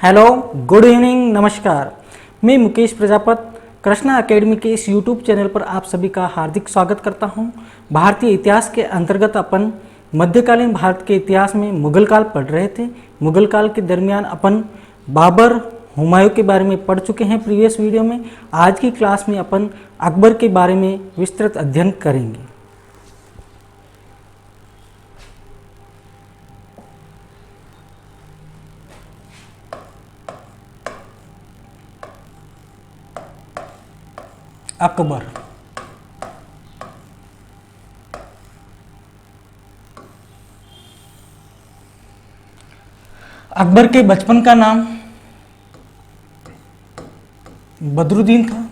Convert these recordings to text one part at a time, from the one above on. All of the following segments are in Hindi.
हेलो, गुड इवनिंग, नमस्कार। मैं मुकेश प्रजापत कृष्णा एकेडमी के इस यूट्यूब चैनल पर आप सभी का हार्दिक स्वागत करता हूं। भारतीय इतिहास के अंतर्गत अपन मध्यकालीन भारत के इतिहास में मुगल काल पढ़ रहे थे। मुगल काल के दरमियान अपन बाबर, हुमायूं के बारे में पढ़ चुके हैं प्रीवियस वीडियो में। आज की क्लास में अपन अकबर के बारे में विस्तृत अध्ययन करेंगे। अकबर अकबर के बचपन का नाम बदरुद्दीन था।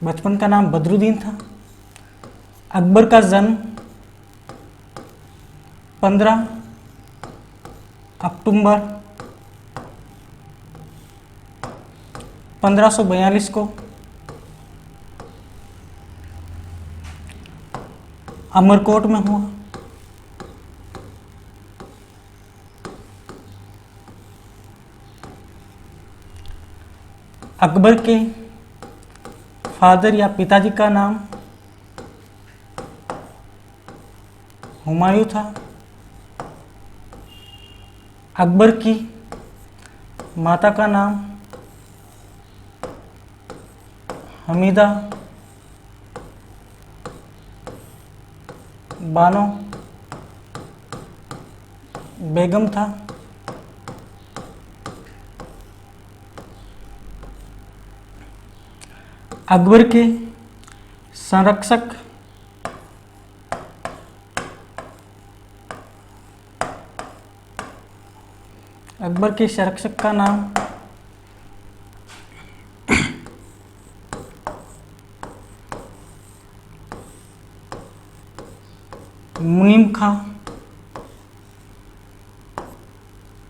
बचपन का नाम बदरुद्दीन था। अकबर का जन्म 15 अक्टूबर 1542 को अमरकोट में हुआ। अकबर के फादर या पिताजी का नाम हुमायूं था। अकबर की माता का नाम हमीदा बानो बेगम था। अकबर के संरक्षक का नाम मुनीम खां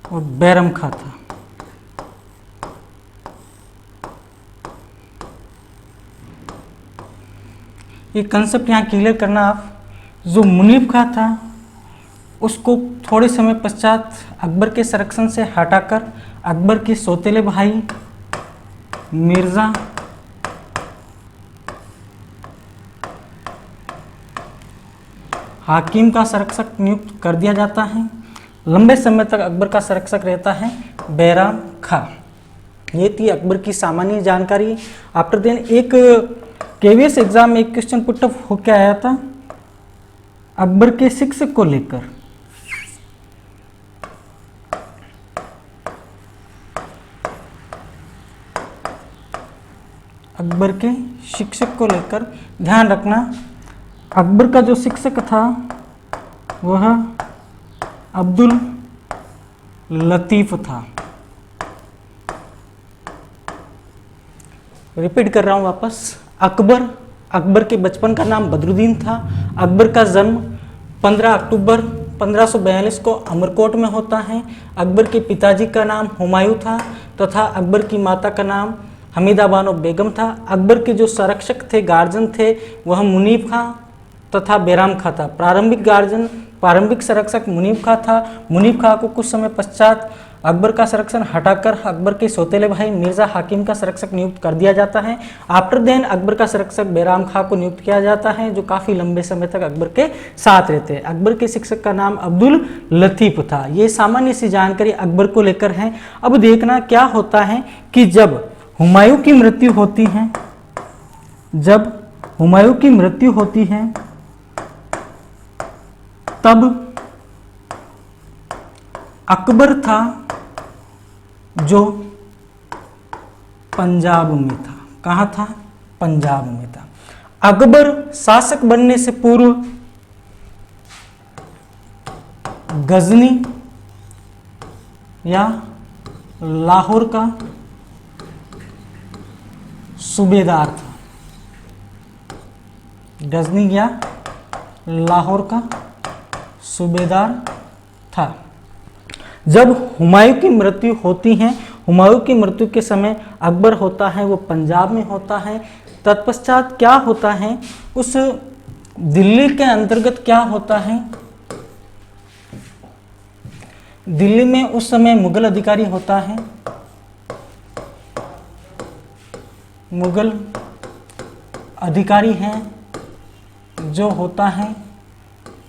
और बैरम खां था। ये कंसेप्ट यहाँ क्लियर करना आप। जो मुनीब खां था उसको थोड़े समय पश्चात अकबर के संरक्षण से हटाकर अकबर के सौतेले भाई मिर्जा हाकिम का संरक्षक नियुक्त कर दिया जाता है। लंबे समय तक अकबर का संरक्षक रहता है बैराम खां। ये थी अकबर की सामान्य जानकारी। आफ्टर देन एक केवीएस एग्जाम में एक क्वेश्चन पुट अप होकर आया था अकबर के शिक्षक को लेकर। अकबर के शिक्षक को लेकर ध्यान रखना, अकबर का जो शिक्षक था वह अब्दुल लतीफ था। रिपीट कर रहा हूं वापस। अकबर के बचपन का नाम बदरुद्दीन था। अकबर का जन्म 15 अक्टूबर 1542 को अमरकोट में होता है। अकबर के पिताजी का नाम हुमायूं था तथा अकबर की माता का नाम हमीदा बानो बेगम था। अकबर के जो संरक्षक थे, गार्जियन थे, वह मुनीब खां तथा बैराम खां था। प्रारंभिक संरक्षक मुनीब खां था। मुनीब खां को कुछ समय पश्चात अकबर का संरक्षण हटाकर अकबर के सौतेले भाई मिर्जा हाकिम का संरक्षक नियुक्त कर दिया जाता है। आफ्टर देन अकबर का संरक्षक बैराम खां को नियुक्त किया जाता है, जो काफी लंबे समय तक अकबर के साथ रहते हैं। अकबर के शिक्षक का नाम अब्दुल लतीफ था। ये सामान्य सी जानकारी अकबर को लेकर है। अब देखना क्या होता है कि जब हुमायूं की मृत्यु होती है तब अकबर था जो पंजाब में था। कहाँ था? पंजाब में था। अकबर शासक बनने से पूर्व गजनी या लाहौर का सूबेदार था। गजनी या लाहौर का सूबेदार था। जब हुमायूं की मृत्यु होती है, हुमायूं की मृत्यु के समय अकबर होता है वो पंजाब में होता है। तत्पश्चात क्या होता है, उस दिल्ली के अंतर्गत क्या होता है, दिल्ली में उस समय मुगल अधिकारी होता है, मुगल अधिकारी हैं जो होता है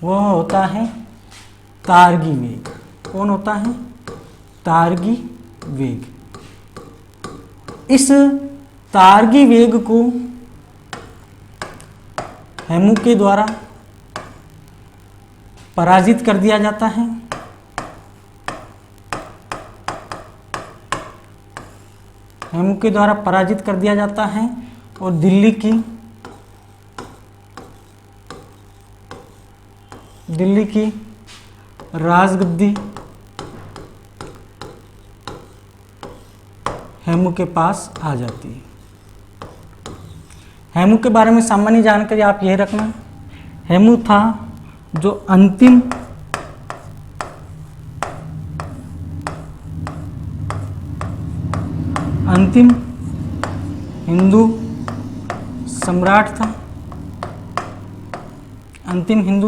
वह होता है तारगी बेग। कौन होता है? तारगी बेग। इस तारगी बेग को हेमू के द्वारा पराजित कर दिया जाता है। हेमू के द्वारा पराजित कर दिया जाता है और दिल्ली की राजगद्दी हेमू के पास आ जाती है। हेमू के बारे में सामान्य जानकारी आप यह रखना, हेमू था जो अंतिम हिंदू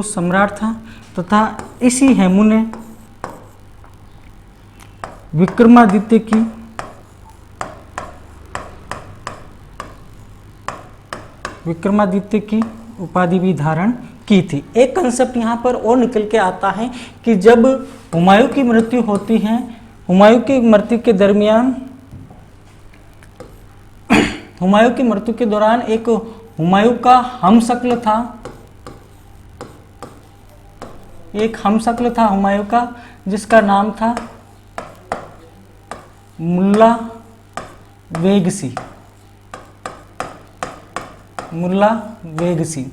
सम्राट था तथा इसी हेमू ने विक्रमादित्य की उपाधि भी धारण की थी। एक कंसेप्ट यहाँ पर और निकल के आता है कि जब हुमायूं की मृत्यु होती है, हुमायूं की मृत्यु के दौरान एक हुमायूं का हमशक्ल था, हुमायूं का, जिसका नाम था मुल्ला बेग सी।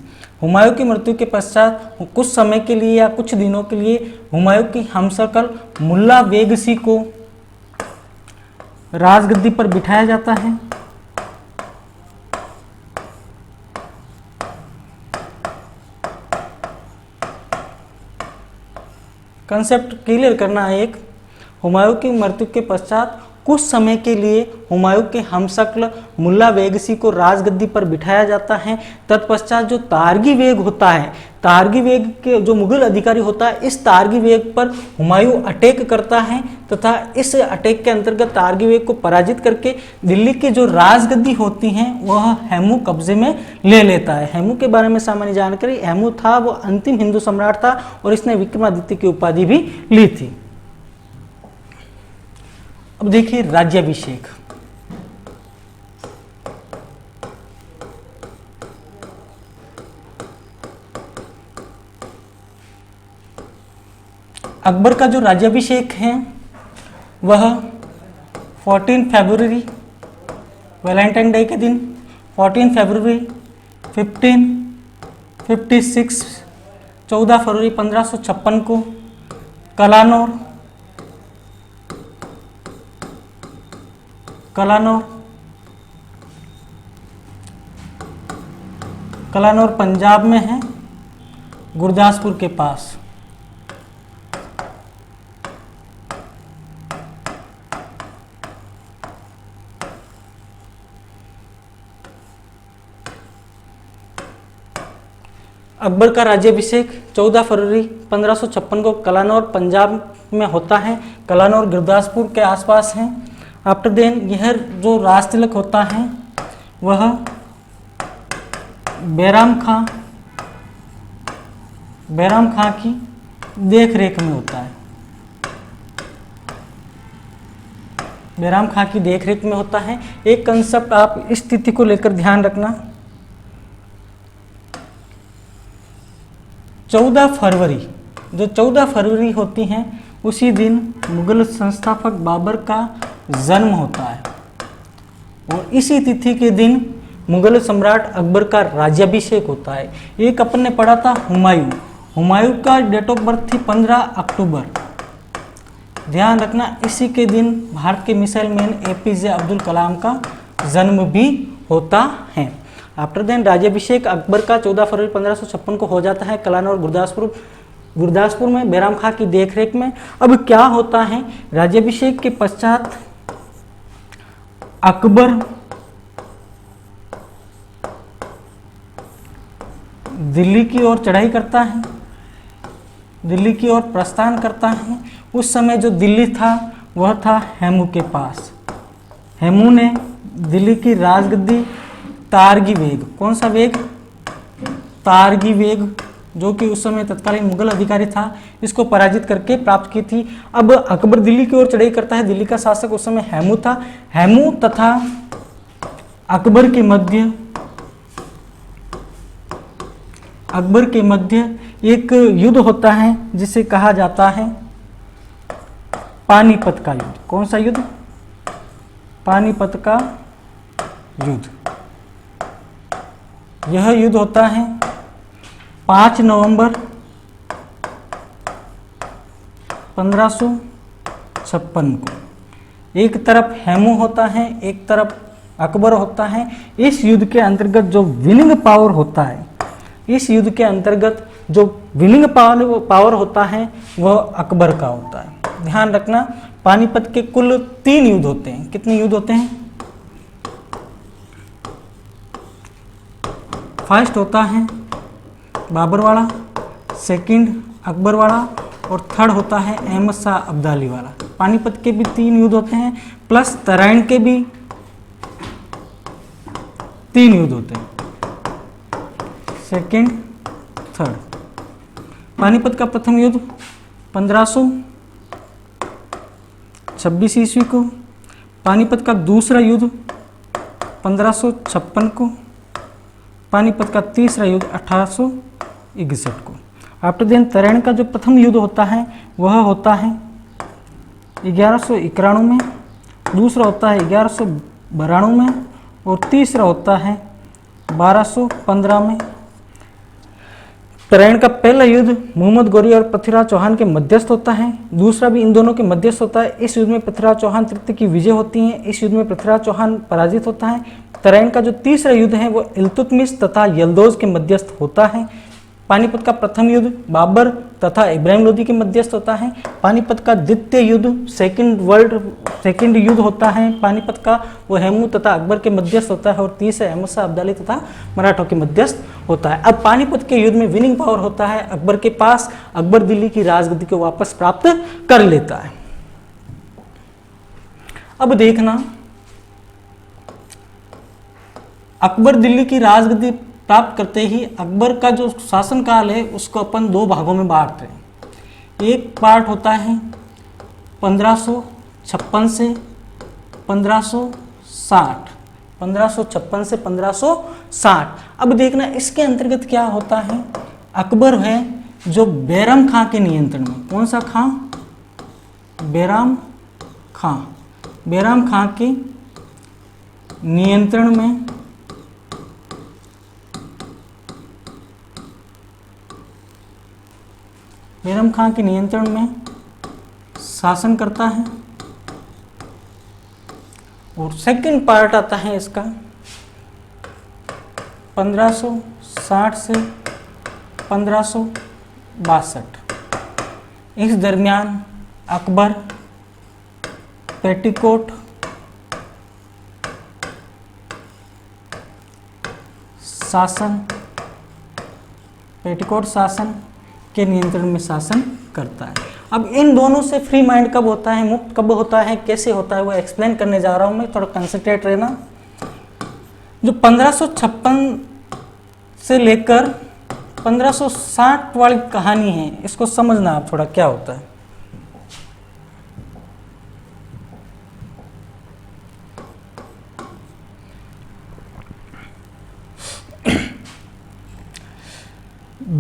हुमायूं की मृत्यु के पश्चात कुछ समय के लिए या कुछ दिनों के लिए हुमायूं की हमशक्ल मुल्ला बेग सी को राजगद्दी पर बिठाया जाता है। कंसेप्ट क्लियर करना है। एक, हुमायूं की मृत्यु के पश्चात कुछ समय के लिए हुमायूं के हमशक्ल मुल्ला बेग सी को राजगद्दी पर बिठाया जाता है। तत्पश्चात जो तारगी बेग होता है, तारगी बेग के जो मुगल अधिकारी होता है, इस तारगी बेग पर हुमायूं अटैक करता है तथा इस अटैक के अंतर्गत तारगी बेग को पराजित करके दिल्ली की जो राजगद्दी होती हैं वह हेमू कब्जे में ले लेता है। हेमू के बारे में सामान्य जानकारी, हेमू था वो अंतिम हिंदू सम्राट था और इसने विक्रमादित्य की उपाधि भी ली थी। अब देखिए राज्याभिषेक। अकबर का जो राज्याभिषेक है वह 14 फरवरी वैलेंटाइन डे के दिन 14 फरवरी 1556 14 फरवरी 1556 को कलानौर पंजाब में है, गुरदासपुर के पास। अकबर का राज्याभिषेक 14 फरवरी 1556 को कलानौर पंजाब में होता है, कलानौर गुरदासपुर के आसपास है। आफ्टर देन यह जो राज तिलक होता है वह बैराम खां की देख रेख में होता है। बैराम खां की देख रेख में होता है। एक कंसेप्ट आप इस तिथि को लेकर ध्यान रखना, 14 फरवरी, जो 14 फरवरी होती हैं उसी दिन मुगल संस्थापक बाबर का जन्म होता है और इसी तिथि के दिन मुगल सम्राट अकबर का राज्याभिषेक होता है। एक अपन ने पढ़ा था हुमायूं का डेट ऑफ बर्थ थी 15 अक्टूबर। ध्यान रखना इसी के दिन भारत के missile man APJ Abdul Kalam का जन्म भी होता है। आफ्टर देन राज्याभिषेक अकबर का 14 फरवरी 1556 को हो जाता है कलानौर गुरदासपुर में बैराम खां की देखरेख में। अब क्या होता है, राज्याभिषेक के पश्चात अकबर दिल्ली की ओर चढ़ाई करता है, दिल्ली की ओर प्रस्थान करता है उस समय जो दिल्ली था वह था हेमू के पास। हेमू ने दिल्ली की राजगद्दी तारगी बेग, कौन सा बेग? तारगी बेग, जो कि उस समय तत्कालीन मुगल अधिकारी था, इसको पराजित करके प्राप्त की थी। अब अकबर दिल्ली की ओर चढ़ाई करता है। दिल्ली का शासक उस समय हेमू था। हेमू तथा अकबर के मध्य एक युद्ध होता है जिसे कहा जाता है पानीपत का युद्ध। कौन सा युद्ध? पानीपत का युद्ध। यह युद्ध होता है 5 नवंबर 1556 को। एक तरफ हेमू होता है, एक तरफ अकबर होता है। इस युद्ध के अंतर्गत जो विनिंग पावर होता है, इस युद्ध के अंतर्गत जो विनिंग पावर होता है वह अकबर का होता है। ध्यान रखना, पानीपत के कुल 3 युद्ध होते हैं। कितने युद्ध होते हैं? फर्स्ट होता है बाबर वाला, सेकंड अकबर वाला और थर्ड होता है अहमद शाह अब्दाली वाला। पानीपत के भी 3 युद्ध होते हैं, प्लस तराइन के भी 3 युद्ध होते हैं, सेकंड थर्ड। पानीपत का प्रथम युद्ध 1526 ईस्वी को, पानीपत का दूसरा युद्ध 1556 को, पानीपत का तीसरा युद्ध 1861 को। आफ्टर देन तराइन का जो प्रथम युद्ध होता है वह होता है 1191 में, दूसरा होता है 1192 में और तीसरा होता है 1215 में। तराइन का पहला युद्ध मोहम्मद गौरी और पृथ्वीराज चौहान के मध्यस्थ होता है, दूसरा भी इन दोनों के मध्यस्थ होता है। इस युद्ध में पृथ्वीराज चौहान तृतीय की विजय होती है। इस युद्ध में पृथ्वीराज चौहान पराजित होता है। तराइन का जो तीसरा युद्ध है वो इल्तुतमिश तथा यल्दौज के मध्यस्थ होता है। पानीपत का प्रथम युद्ध बाबर तथा इब्राहिम लोदी के मध्यस्थ होता है। पानीपत का द्वितीय युद्ध सेकंड युद्ध होता है पानीपत का, वो हेमू तथा अकबर के मध्यस्थ होता है और तीसरा अहमद शाह अब्दाली तथा मराठों के मध्यस्थ होता है। अब पानीपत के युद्ध में विनिंग पावर होता है अकबर के पास। अकबर दिल्ली की राजगद्दी को वापस प्राप्त कर लेता है। अब देखना, अकबर दिल्ली की राजगद्दी प्राप्त करते ही अकबर का जो शासनकाल है उसको अपन 2 भागों में बांटते हैं। एक पार्ट होता है 1556 से 1560, 1556 से 1560। अब देखना इसके अंतर्गत क्या होता है। अकबर है जो बैरम खां के नियंत्रण में, कौन सा खां? बैराम खां। बैराम खां के नियंत्रण में बैरम खां के नियंत्रण में शासन करता है। और सेकंड पार्ट आता है इसका 1560 से 1562। इस दरमियान अकबर पेटीकोट शासन के नियंत्रण में शासन करता है। अब इन दोनों से फ्री माइंड कब होता है, मुक्त कब होता है, कैसे होता है, वो एक्सप्लेन करने जा रहा हूं मैं, थोड़ा कंसंट्रेट रहना। जो 1556 से लेकर 1560 वाली कहानी है, इसको समझना आप थोड़ा क्या होता है।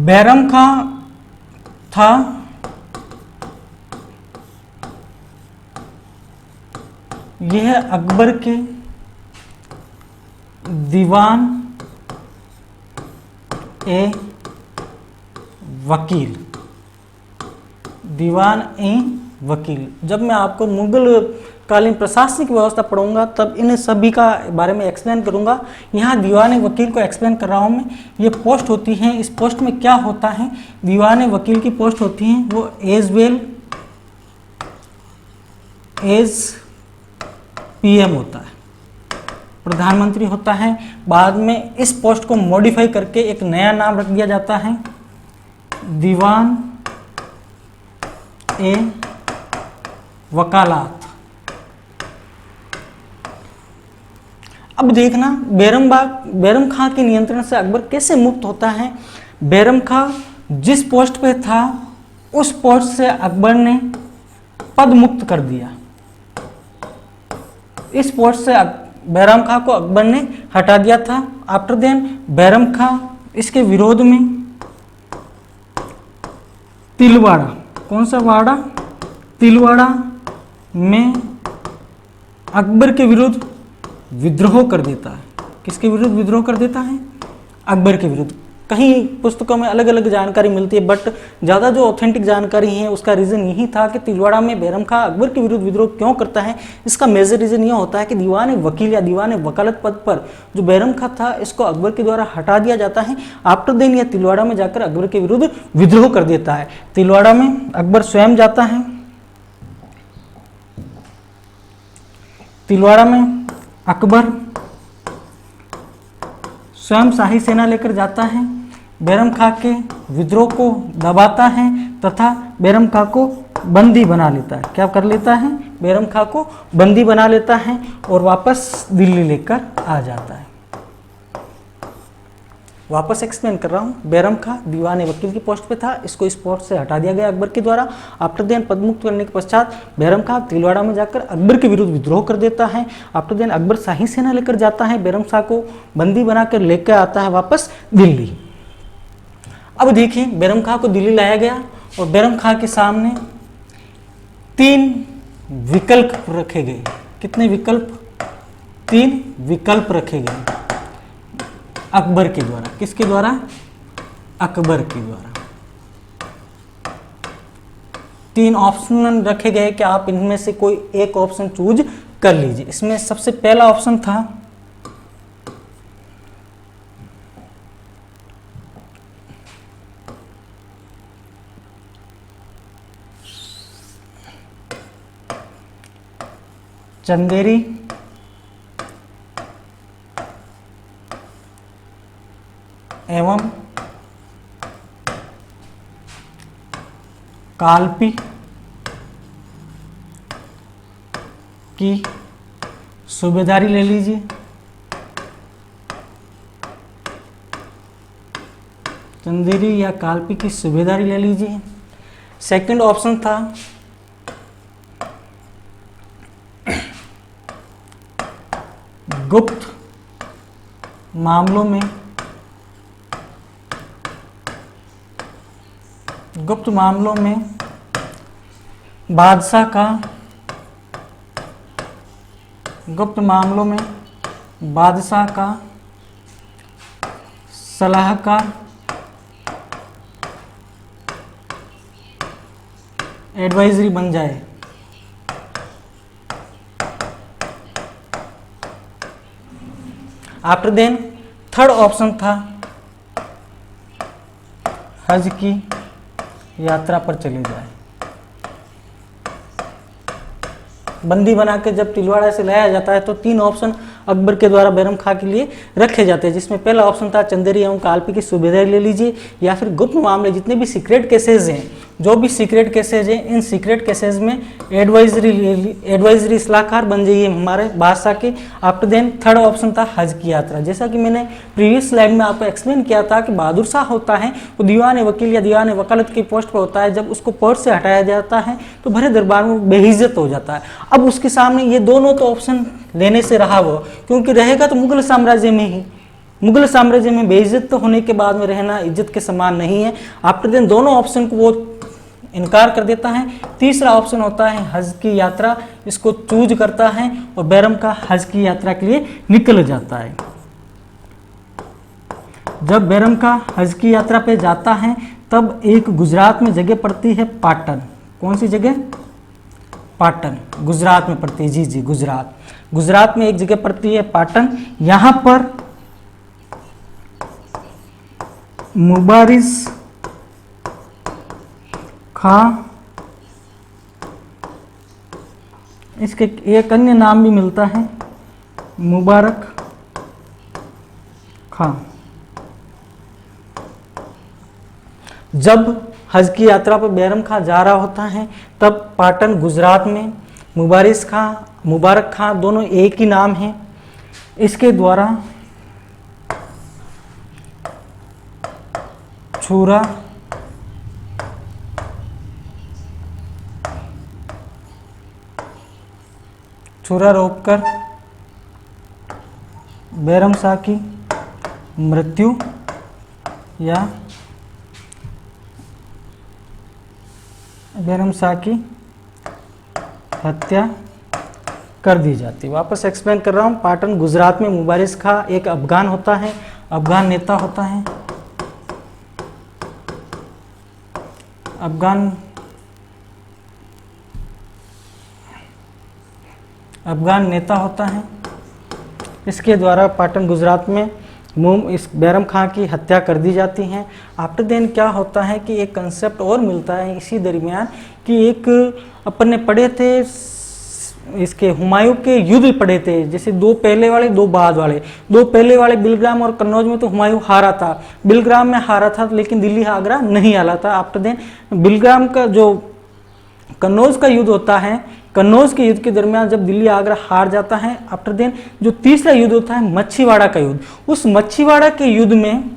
बैरम खां था यह अकबर के दीवान ए वकील। जब मैं आपको मुगल कालीन प्रशासनिक व्यवस्था पढ़ूंगा तब इन सभी का बारे में एक्सप्लेन करूंगा। यहाँ दीवान वकील को एक्सप्लेन कर रहा हूँ मैं। ये पोस्ट होती है, इस पोस्ट में क्या होता है, दीवान वकील की पोस्ट होती है वो एज वेल एज पीएम होता है, प्रधानमंत्री होता है। बाद में इस पोस्ट को मॉडिफाई करके एक नया नाम रख दिया जाता है, दीवान ए वकालत। अब देखना बैरम खां के नियंत्रण से अकबर कैसे मुक्त होता है। बैरम खां जिस पोस्ट पे था उस पोस्ट से अकबर ने पद मुक्त कर दिया। इस पोस्ट से बैरम खां को अकबर ने हटा दिया था। आफ्टर देन बैरम खां इसके विरोध में तिलवाड़ा, कौन सा वाड़ा, तिलवाड़ा में अकबर के विरुद्ध विद्रोह कर देता है। किसके विरुद्ध विद्रोह कर देता है? अकबर के विरुद्ध। कहीं पुस्तकों में अलग अलग जानकारी मिलती है, बट ज़्यादा जो ऑथेंटिक जानकारी है उसका रीज़न यही था कि तिलवाड़ा में बैरम खां अकबर के विरुद्ध विद्रोह क्यों करता है। इसका मेजर रीज़न यह होता है कि दीवान वकील या दीवान वकालत पद पर जो बैरम खां था इसको अकबर के द्वारा हटा दिया जाता है। आफ्टर देन यह तिलवाड़ा में जाकर अकबर के विरुद्ध विद्रोह कर देता है। तिलवाड़ा में अकबर स्वयं जाता है। तिलवाड़ा में अकबर स्वयं शाही सेना लेकर जाता है, बैरम खां के विद्रोह को दबाता है तथा बैरम खां को बंदी बना लेता है। क्या कर लेता है? बैरम खां को बंदी बना लेता है और वापस दिल्ली लेकर आ जाता है। वापस एक्सप्लेन कर रहा हूँ। बैरम खां दीवान वकील की पोस्ट पे था, इसको इस पोस्ट से हटा दिया गया अकबर के द्वारा। आफ्टर देन पदमुक्त करने के पश्चात बैरम खां तिलवाड़ा में जाकर अकबर के विरुद्ध विद्रोह कर देता है। आफ्टर देन अकबर शाही सेना लेकर जाता है, बैरम खां को बंदी बनाकर लेकर आता है वापस दिल्ली। अब देखिए बैरम खां को दिल्ली लाया गया और बैरम खां के सामने 3 विकल्प रखे गए। कितने विकल्प? 3 विकल्प रखे गए अकबर के द्वारा। किसके द्वारा? अकबर के द्वारा। 3 ऑप्शन रखे गए कि आप इनमें से कोई एक ऑप्शन चूज कर लीजिए। इसमें सबसे पहला ऑप्शन था चंदेरी एवं काल्पी की सूबेदारी ले लीजिए। चंदेरी या काल्पी की सूबेदारी ले लीजिए। सेकंड ऑप्शन था गुप्त मामलों में बादशाह का सलाहकार एडवाइजरी बन जाए। आफ्टर देन थर्ड ऑप्शन था हज की यात्रा पर चले जाए। बंदी बना के जब तिलवाड़ा से लाया जाता है तो 3 ऑप्शन अकबर के द्वारा बैरम खां के लिए रखे जाते हैं, जिसमें पहला ऑप्शन था चंदेरी एवं काल्पी की सूबेदारी ले लीजिए, या फिर गुप्त मामले जितने भी सीक्रेट केसेज हैं, जो भी सीक्रेट केसेज हैं, इन सीक्रेट केसेज में एडवाइजरी सलाहकार बन जाइए हमारे बादशाह के। आफ्टर देन थर्ड ऑप्शन था हज की यात्रा। जैसा कि मैंने प्रीवियस स्लाइड में आपको एक्सप्लेन किया था कि बहादुर शाह होता है वो दीवान वकील या दीवान वकालत की पोस्ट पर होता है। जब उसको पोस्ट से हटाया जाता है तो भरे दरबार में बेइज्जत हो जाता है। अब उसके सामने ये दोनों तो ऑप्शन लेने से रहा वो, क्योंकि रहेगा तो मुगल साम्राज्य में ही। मुगल साम्राज्य में बेइज्जत होने के बाद में रहना इज्जत के समान नहीं है। आफ्टर देन दोनों ऑप्शन को वो इनकार कर देता है। तीसरा ऑप्शन होता है हज की यात्रा, इसको चूज करता है और बैरम का हज की यात्रा के लिए निकल जाता है। जब बैरम का हज की यात्रा पे जाता है तब एक गुजरात में जगह पड़ती है पाटन। कौन सी जगह? पाटन गुजरात में पड़ती है। जी गुजरात में एक जगह पड़ती है पाटन। यहां पर मुबारिस खां, इसके एक अन्य नाम भी मिलता है मुबारक खां। जब हज की यात्रा पर बैरम खां जा रहा होता है, तब पाटन गुजरात में मुबारक खां दोनों एक ही नाम है। इसके द्वारा छुरा रोककर बैरम शाह की मृत्यु या बैरम शाह की हत्या कर दी जाती। वापस एक्सप्लेन कर रहा हूँ। पाटन गुजरात में मुबारिक खां एक अफगान होता है, अफगान नेता होता है, अफगान नेता होता है। इसके द्वारा पाटन गुजरात में इस बैरम खां की हत्या कर दी जाती है। आफ्टर देन क्या होता है कि एक कंसेप्ट और मिलता है इसी दरमियान कि एक अपन ने पढ़े थे इसके हुमायूं के युद्ध पढ़े थे, जैसे दो पहले वाले दो बाद वाले। दो पहले वाले बिलग्राम और कन्नौज में तो हुमायूं हारा था, बिलग्राम में हारा था लेकिन दिल्ली आगरा नहीं हारा था। आफ्टर देन बिलग्राम का जो कन्नौज का युद्ध होता है, कन्नौज के युद्ध के दरमियान जब दिल्ली आगरा हार जाता है, आफ्टर देन जो तीसरा युद्ध होता है मच्छीवाड़ा का युद्ध। उस मच्छीवाड़ा के युद्ध में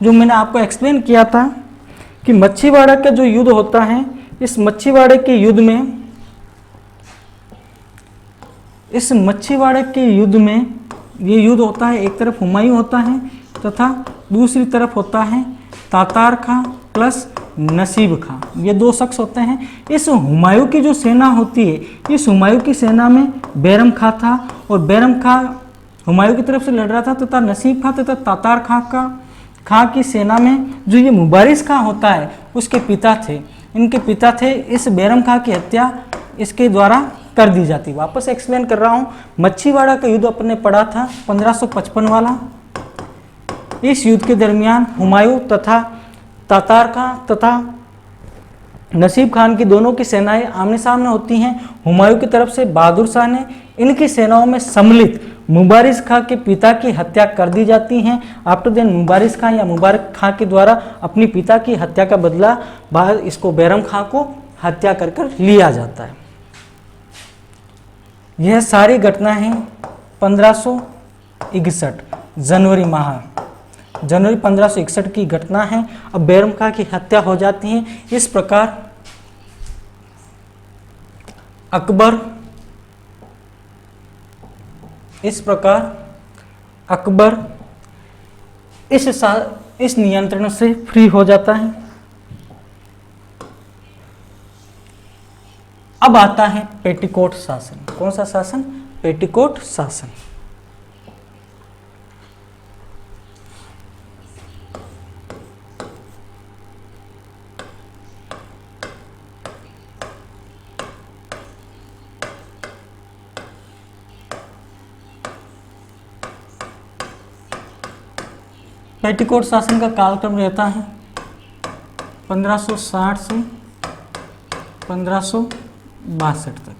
जो मैंने आपको एक्सप्लेन किया था कि मच्छीवाड़ा का जो युद्ध होता है, इस मच्छीवाड़े के युद्ध में ये युद्ध होता है, एक तरफ हुमायूं होता है तथा दूसरी तरफ होता है तातार खां प्लस नसीब खां। ये दो शख्स होते हैं। इस हुमायूं की जो सेना होती है, इस हुमायूं की सेना में बैरम खां था और बैरम खां हुमायूं की तरफ से लड़ रहा था तथा नसीब खां तथा तातार खां की सेना में जो ये मुबारिक खां होता है उसके पिता थे, इनके पिता थे। इस बैरम खां की हत्या इसके द्वारा कर दी जाती। वापस एक्सप्लेन कर रहा हूँ। मच्छीवाड़ा का युद्ध अपन ने पढ़ा था 1555 वाला। इस युद्ध के दरमियान हुमायूं तथा तातार खां तथा नसीब खान की दोनों की सेनाएं आमने सामने होती हैं। हुमायूं की तरफ से बहादुर शाह ने इनकी सेनाओं में सम्मिलित मुबारिक खां के पिता की हत्या कर दी जाती हैं। आफ्टर देन मुबारिक खां या मुबारक खां के द्वारा अपनी पिता की हत्या का बदला बाद इसको बैरम खां को हत्या कर लिया जाता है। यह सारी घटनाएं 1561 जनवरी 1561 की घटना है। अब बैरम खां की हत्या हो जाती है। इस प्रकार अकबर इस नियंत्रण से फ्री हो जाता है। अब आता है पेटीकोट शासन। कौन सा शासन? पेटीकोट शासन। पेटीकोट शासन का कालक्रम रहता है 1560 से 1562 तक।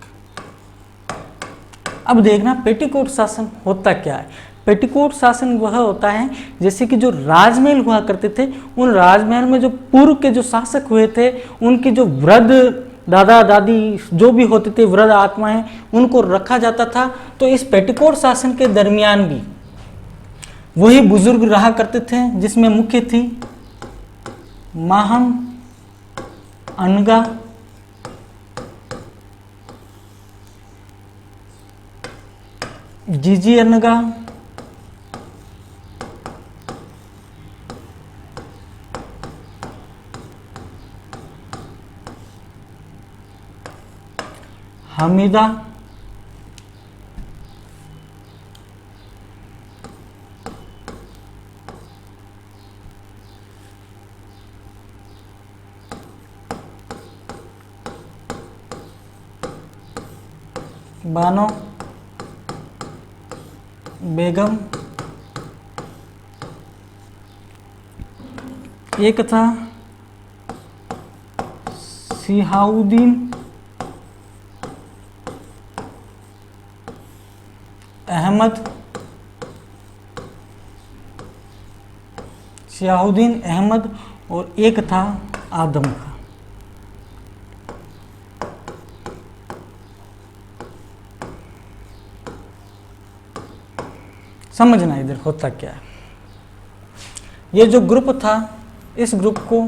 अब देखना पेटीकोट शासन होता क्या है। पेटीकोट शासन वह होता है जैसे कि जो राजमहल हुआ करते थे, उन राजमहल में जो पूर्व के जो शासक हुए थे, उनकी जो वृद्ध दादा दादी जो भी होते थे, वृद्ध आत्माएं, उनको रखा जाता था। तो इस पेटीकोट शासन के दरमियान भी वही बुजुर्ग रहा करते थे, जिसमें मुख्य थी माहम अनगा, जीजी अनगा, हमीदा, बानो, बेगम, एक था सिहाउद्दीन अहमद और एक था आदम खां। समझना इधर होता क्या है। ये जो ग्रुप था, इस ग्रुप को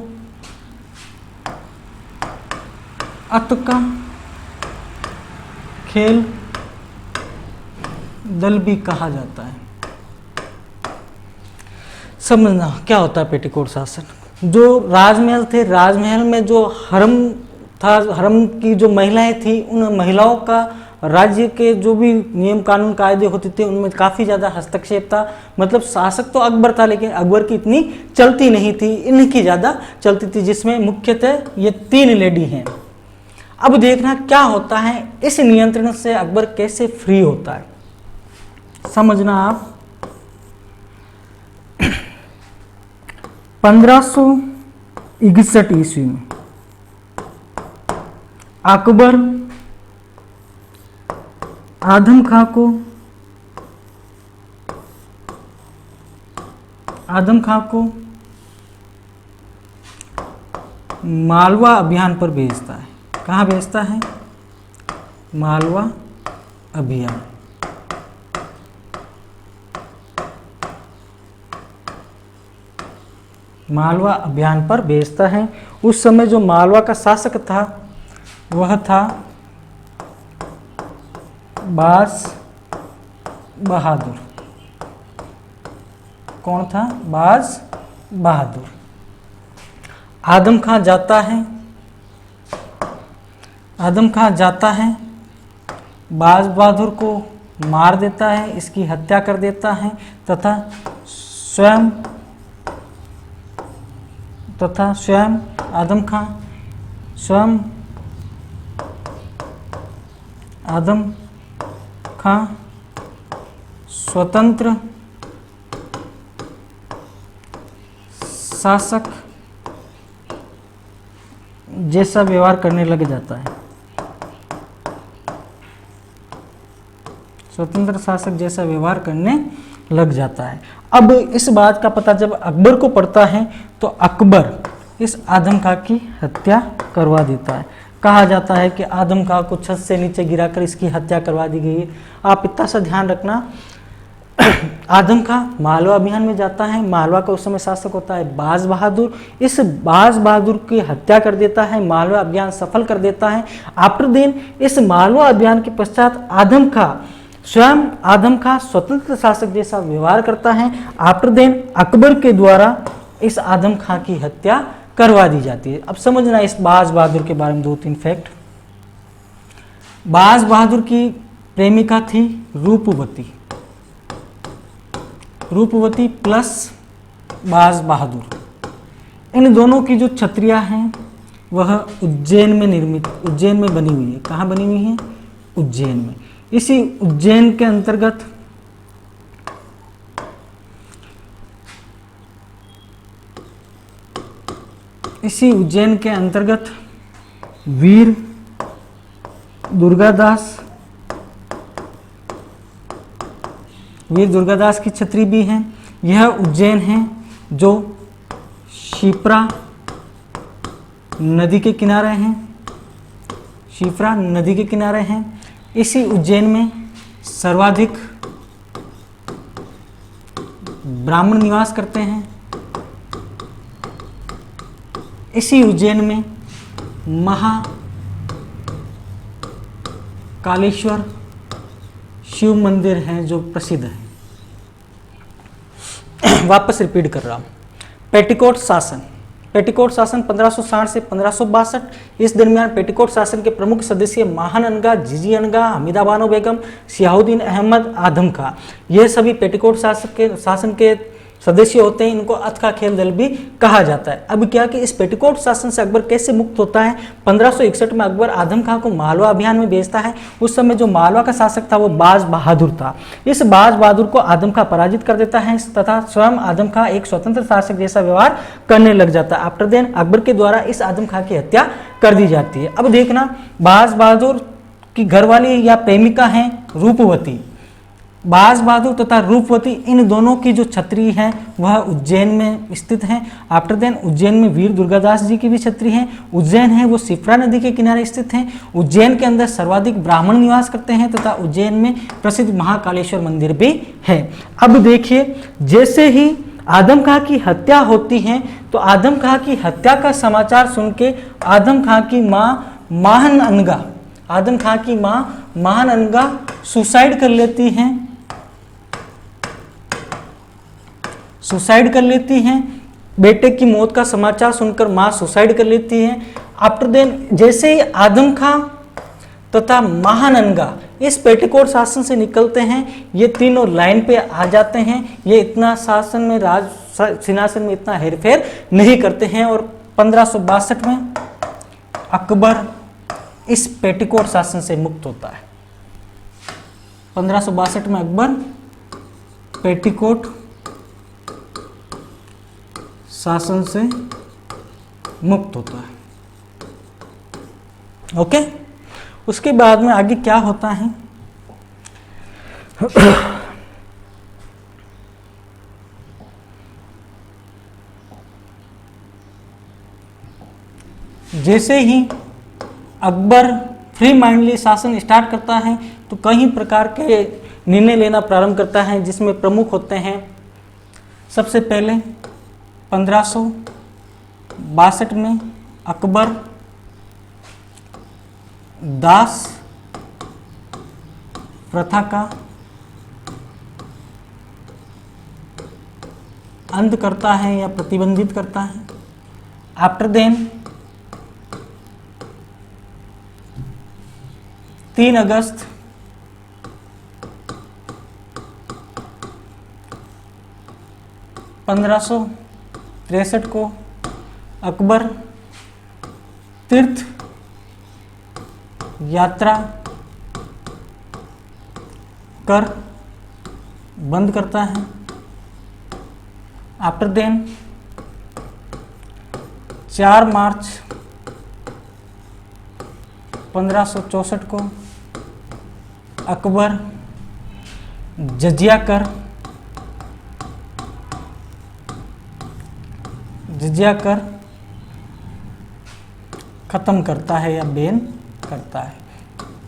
अत का खेल दल भी कहा जाता है। समझना क्या होता है पेटीकोट शासन। जो राजमहल थे, राजमहल में जो हरम था, हरम की जो महिलाएं थी, उन महिलाओं का राज्य के जो भी नियम कानून कायदे होते थे उनमें काफ़ी ज़्यादा हस्तक्षेप था। मतलब शासक तो अकबर था, लेकिन अकबर की इतनी चलती नहीं थी, इनकी ज़्यादा चलती थी, जिसमें मुख्यतः ये 3 लेडी हैं। अब देखना क्या होता है, इस नियंत्रण से अकबर कैसे फ्री होता है। समझना आप 1561 ईस्वी में अकबर आदम खां को मालवा अभियान पर भेजता है। कहाँ भेजता है? मालवा अभियान। मालवा अभियान पर भेजता है। उस समय जो मालवा का शासक था वह था बाज बहादुर। कौन था? बाज बहादुर। आदम खां जाता है, बाज बहादुर को मार देता है, इसकी हत्या कर देता है तथा स्वयं आदम खां स्वतंत्र शासक जैसा व्यवहार करने लग जाता है। स्वतंत्र शासक जैसा व्यवहार करने लग जाता है। अब इस बात का पता जब अकबर को पड़ता है तो अकबर इस आदम खां की हत्या करवा देता है। कहा जाता है कि आदम खां को छत से नीचे गिराकर इसकी हत्या करवा दी गई है। आप इतना सा ध्यान रखना। आदम खां मालवा अभियान में जाता है। मालवा का उस समय शासक होता है बाज बहादुर। इस बाज बहादुर की हत्या कर देता है, मालवा अभियान सफल कर देता है। आफ्टर दिन इस मालवा अभियान के पश्चात आदम खां स्वतंत्र शासक जैसा व्यवहार करता है। आफ्टर दिन अकबर के द्वारा इस आदम खां की हत्या करवा दी जाती है। अब समझना इस बाज बहादुर के बारे में 2-3 फैक्ट। बाज बहादुर की प्रेमिका थी रूपवती प्लस बाज बहादुर। इन दोनों की जो छत्रियां हैं वह उज्जैन में बनी हुई है। कहाँ बनी हुई है? उज्जैन में। इसी उज्जैन के अंतर्गत वीर दुर्गादास की छत्री भी है। यह उज्जैन है जो शिप्रा नदी के किनारे हैं। इसी उज्जैन में सर्वाधिक ब्राह्मण निवास करते हैं। इसी उज्जैन में महाकालेश्वर शिव मंदिर हैं जो प्रसिद्ध है। वापस रिपीट कर रहा हूं। पेटीकोट शासन 1560 से 1562। इस दरमियान पेटीकोट शासन के प्रमुख सदस्य महान अनगा, जीजी अनगा, हमीदा बानो बेगम, सियाउद्दीन अहमद, आदम खां, ये सभी पेटीकोट शासन के सदस्य होते हैं। इनको अत का खेल दल भी कहा जाता है। अब क्या कि इस पेटीकोट शासन से अकबर कैसे मुक्त होता है? 1561 में अकबर आदम खां को मालवा अभियान में भेजता है। उस समय जो मालवा का शासक था वो बाज बहादुर था। इस बाज बहादुर को आदम खां पराजित कर देता है तथा स्वयं आदम खां एक स्वतंत्र शासक जैसा व्यवहार करने लग जाता है। आफ्टर देन अकबर के द्वारा इस आदम खां की हत्या कर दी जाती है। अब देखना, बाज बहादुर की घरवाली या प्रेमिका है रूपवती। बाज बहादुर तथा रूपवती इन दोनों की जो छत्री है वह उज्जैन में स्थित है। आफ्टर देन उज्जैन में वीर दुर्गादास जी की भी छत्री है। उज्जैन है वो शिप्रा नदी के किनारे स्थित है। उज्जैन के अंदर सर्वाधिक ब्राह्मण निवास करते हैं तथा उज्जैन में प्रसिद्ध महाकालेश्वर मंदिर भी है। अब देखिए, जैसे ही आदम खां की हत्या होती है तो आदम खां की हत्या का समाचार सुन के आदम खां की माँ महानअनगा, आदम खां की माँ महानअनगा सुसाइड कर लेती हैं, सुसाइड कर लेती हैं। बेटे की मौत का समाचार सुनकर मां सुसाइड कर लेती है। आफ्टर देन जैसे ही आदम खां तथा महानंगा इस पेटिकोट शासन से निकलते हैं, ये तीनों लाइन पे आ जाते हैं। ये इतना शासन में, राज सिंहासन में इतना हेरफेर नहीं करते हैं और 1562 में अकबर इस पेटिकोट शासन से मुक्त होता है। 1562 में अकबर पेटिकोट शासन से मुक्त होता है। ओके, उसके बाद में आगे क्या होता है? जैसे ही अकबर फ्री माइंडली शासन स्टार्ट करता है तो कई प्रकार के निर्णय लेना प्रारंभ करता है, जिसमें प्रमुख होते हैं सबसे पहले 1562 में अकबर दास प्रथा का अंत करता है या प्रतिबंधित करता है। आफ्टर देन 3 अगस्त 1563 को अकबर तीर्थ यात्रा कर बंद करता है। आफ्टर देन 4 मार्च 1564 को अकबर जजिया कर खत्म करता है या बैन करता है।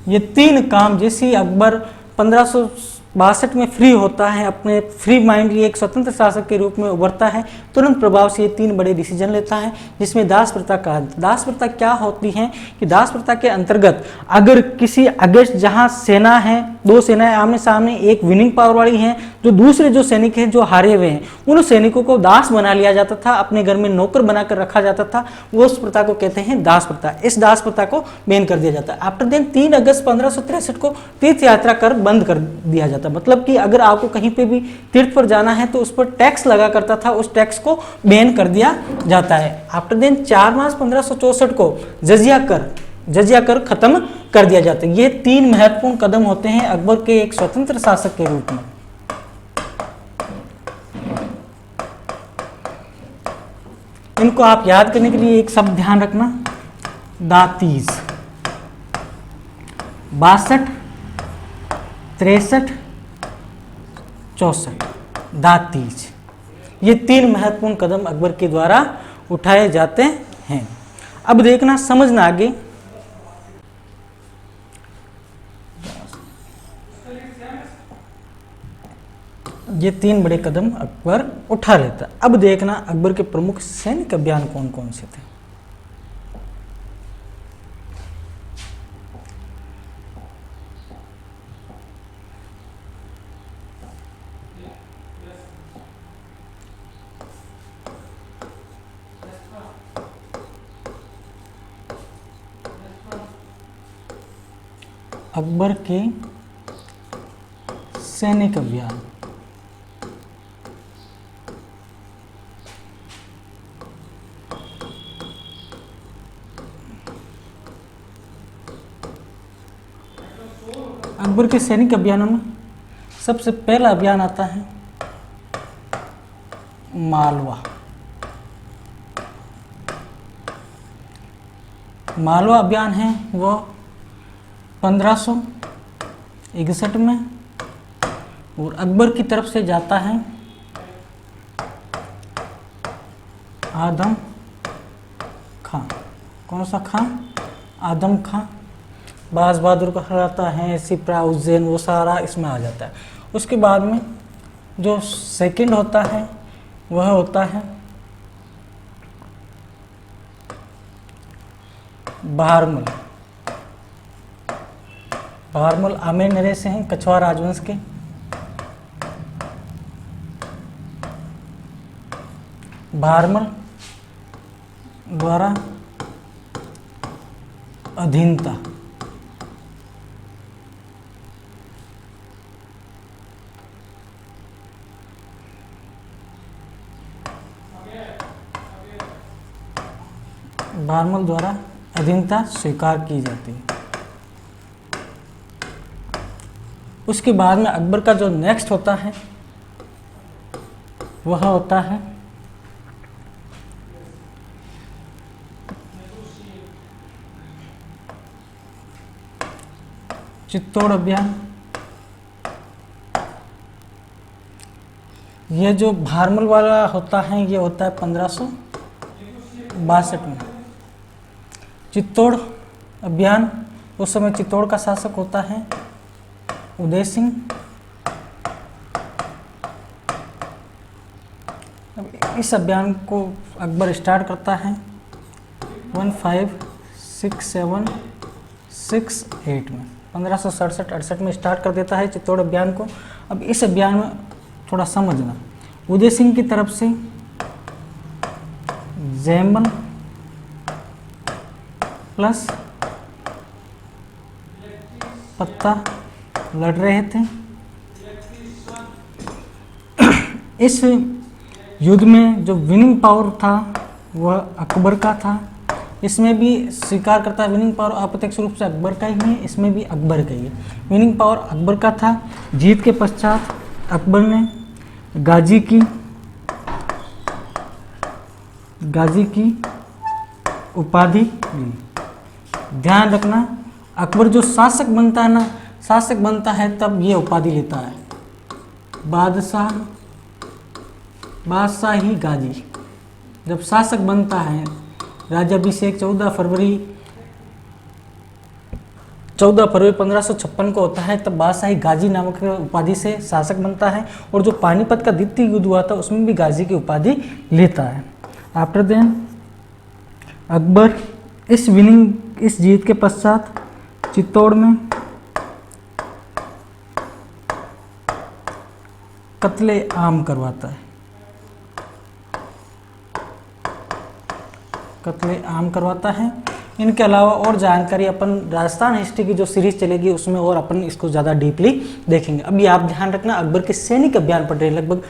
ये 3 काम जैसे ही अकबर 1562 में फ्री होता है, अपने फ्री माइंडली एक स्वतंत्र शासक के रूप में उभरता है, तुरंत प्रभाव से ये 3 बड़े डिसीजन लेता है, जिसमें दास प्रथा का अंत। दास प्रथा क्या होती है कि दास प्रथा के अंतर्गत अगर किसी अगेंस्ट जहां सेना है, 2 सेनाएं आमने सामने, एक विनिंग पावर वाली है, जो दूसरे जो सैनिक हैं जो हारे हुए हैं, उन सैनिकों को दास बना लिया जाता था, अपने घर में नौकर बनाकर रखा जाता था। वो उस प्रथा को कहते हैं दास प्रथा। इस दास प्रथा को बैन कर दिया जाता है। आफ्टर देन 3 अगस्त 1563 को तीर्थ यात्रा कर बंद कर दिया जाता है। मतलब कि अगर आपको कहीं पे भी तीर्थ पर जाना है तो उस पर टैक्स लगा करता था, उस टैक्स को बैन कर दिया जाता है। आफ्टर देन 4 मार्च 1564 को जजिया कर खत्म कर दिया जाता है। ये 3 महत्वपूर्ण कदम होते हैं अकबर के एक स्वतंत्र शासक के रूप में। इनको आप याद करने के लिए एक शब्द ध्यान रखना, दातीज। 62, 63, 64 दातीज। ये 3 महत्वपूर्ण कदम अकबर के द्वारा उठाए जाते हैं। अब देखना, समझना आगे। ये 3 बड़े कदम अकबर उठा लेता। अब देखना अकबर के प्रमुख सैनिक अभियान कौन कौन से थे। अकबर के सैनिक अभियान। अकबर के सैनिक अभियानों में सबसे पहला अभियान आता है मालवा। मालवा अभियान है वो 1561 में और अकबर की तरफ से जाता है आदम खां। कौन सा खां? आदम खां। बाज बहादुर को हराता है, सिपरा उज्जैन, वो सारा इसमें आ जाता है। उसके बाद में जो सेकंड होता है वह होता है बहारमल। बहारमल आमेर नरेश से हैं, कछवाहा राजवंश के। बहारमल द्वारा अधीनता। बहारमल द्वारा अधीनता स्वीकार की जाती है। उसके बाद में अकबर का जो नेक्स्ट होता है वह होता है चित्तौड़ अभियान। ये जो बहारमल वाला होता है ये होता है 1562 में। चित्तौड़ अभियान, उस समय चित्तौड़ का शासक होता है उदय सिंह। इस अभियान को अकबर स्टार्ट करता है 1567-68 में, 1567-68 में स्टार्ट कर देता है चित्तौड़ अभियान को। अब इस अभियान में थोड़ा समझना, उदय सिंह की तरफ से जयमल प्लस पत्ता लड़ रहे थे। इस युद्ध में जो विनिंग पावर था वह अकबर का था। इसमें भी स्वीकार करता है विनिंग पावर अप्रत्यक्ष रूप से अकबर का ही है, इसमें भी अकबर का ही है। विनिंग पावर अकबर का था। जीत के पश्चात अकबर ने गाजी की उपाधि ली। ध्यान रखना, अकबर जो शासक बनता है तब ये उपाधि लेता है बादशाही गाजी। जब शासक बनता है, राज्याभिषेक 14 फरवरी 1556 को होता है, तब बादशाही गाजी नामक उपाधि से शासक बनता है। और जो पानीपत का द्वितीय युद्ध हुआ था उसमें भी गाजी की उपाधि लेता है। आफ्टर देन अकबर इस जीत के पश्चात चित्तौड़ में कत्ले आम करवाता है। इनके अलावा और जानकारी अपन राजस्थान हिस्ट्री की जो सीरीज चलेगी उसमें और अपन इसको ज़्यादा डीपली देखेंगे। अभी आप ध्यान रखना, अकबर के सैनिक अभियान पढ़ रहे हैं, लगभग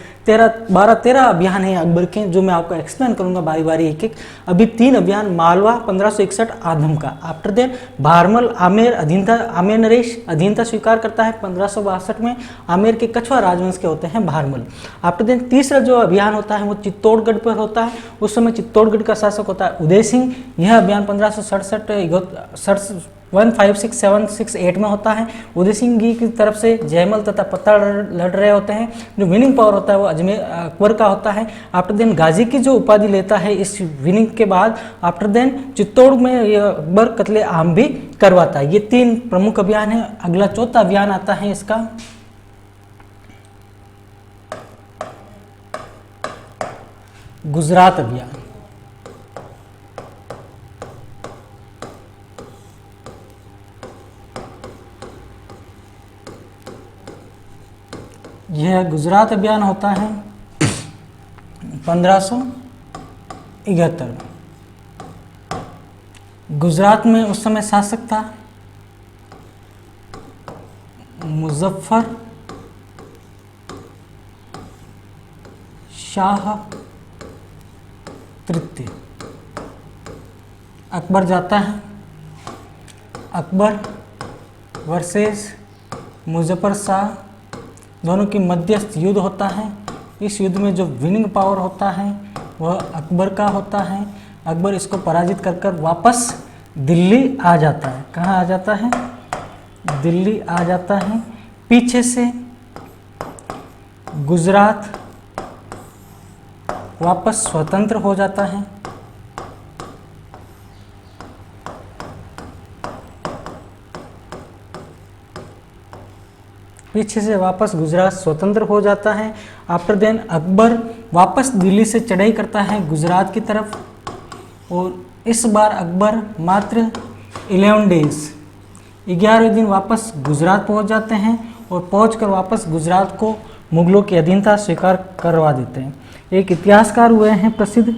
12-13 अभियान हैं अकबर के, जो मैं आपको एक्सप्लेन करूंगा बारी बारी एक एक। अभी 3 अभियान, मालवा 1561 आदम का। आफ्टर देन बहारमल आमेर नरेश अधीनता स्वीकार करता है 1562 में। आमेर के कछवाहा राजवंश के होते हैं बहारमल। आफ्टर देन तीसरा जो अभियान होता है वो चित्तौड़गढ़ पर होता है। उस समय चित्तौड़गढ़ का शासक होता है उदय सिंह। यह अभियान 1567-68 में होता है। उदय सिंह जी की तरफ से जयमल तथा पत्ता लड़ रहे होते हैं। जो विनिंग पावर होता है वो अकबर का होता है। आफ्टर देन गाजी की जो उपाधि लेता है इस विनिंग के बाद, आफ्टर देन चित्तौड़ में यह अकबर कत्ले आम भी करवाता है। ये 3 प्रमुख अभियान है। अगला चौथा अभियान आता है इसका गुजरात अभियान। यह गुजरात अभियान होता है 1571 में। गुजरात में उस समय शासक था मुजफ्फर शाह तृतीय। अकबर जाता है, अकबर वर्सेस मुजफ्फर शाह, दोनों की मध्यस्थ युद्ध होता है। इस युद्ध में जो विनिंग पावर होता है वह अकबर का होता है। अकबर इसको पराजित कर वापस दिल्ली आ जाता है। कहाँ आ जाता है? दिल्ली आ जाता है। पीछे से गुजरात वापस स्वतंत्र हो जाता है। पीछे से वापस गुजरात स्वतंत्र हो जाता है। आफ्टर देन अकबर वापस दिल्ली से चढ़ाई करता है गुजरात की तरफ, और इस बार अकबर मात्र 11 डेज 11वें दिन वापस गुजरात पहुंच जाते हैं, और पहुंचकर वापस गुजरात को मुगलों की अधीनता स्वीकार करवा देते हैं। एक इतिहासकार हुए हैं प्रसिद्ध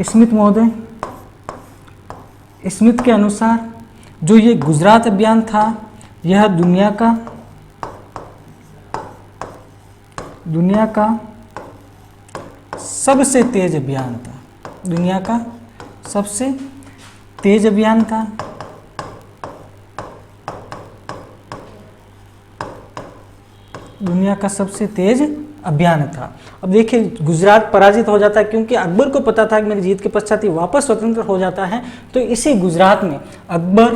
स्मिथ महोदय। स्मिथ के अनुसार जो ये गुजरात अभियान था, यह दुनिया का सबसे तेज अभियान था। दुनिया का सबसे तेज अभियान था। दुनिया का सबसे तेज अभियान था। अब देखिए, गुजरात पराजित हो जाता है, क्योंकि अकबर को पता था कि मेरी जीत के पश्चात ही वापस स्वतंत्र हो जाता है। तो इसी गुजरात में अकबर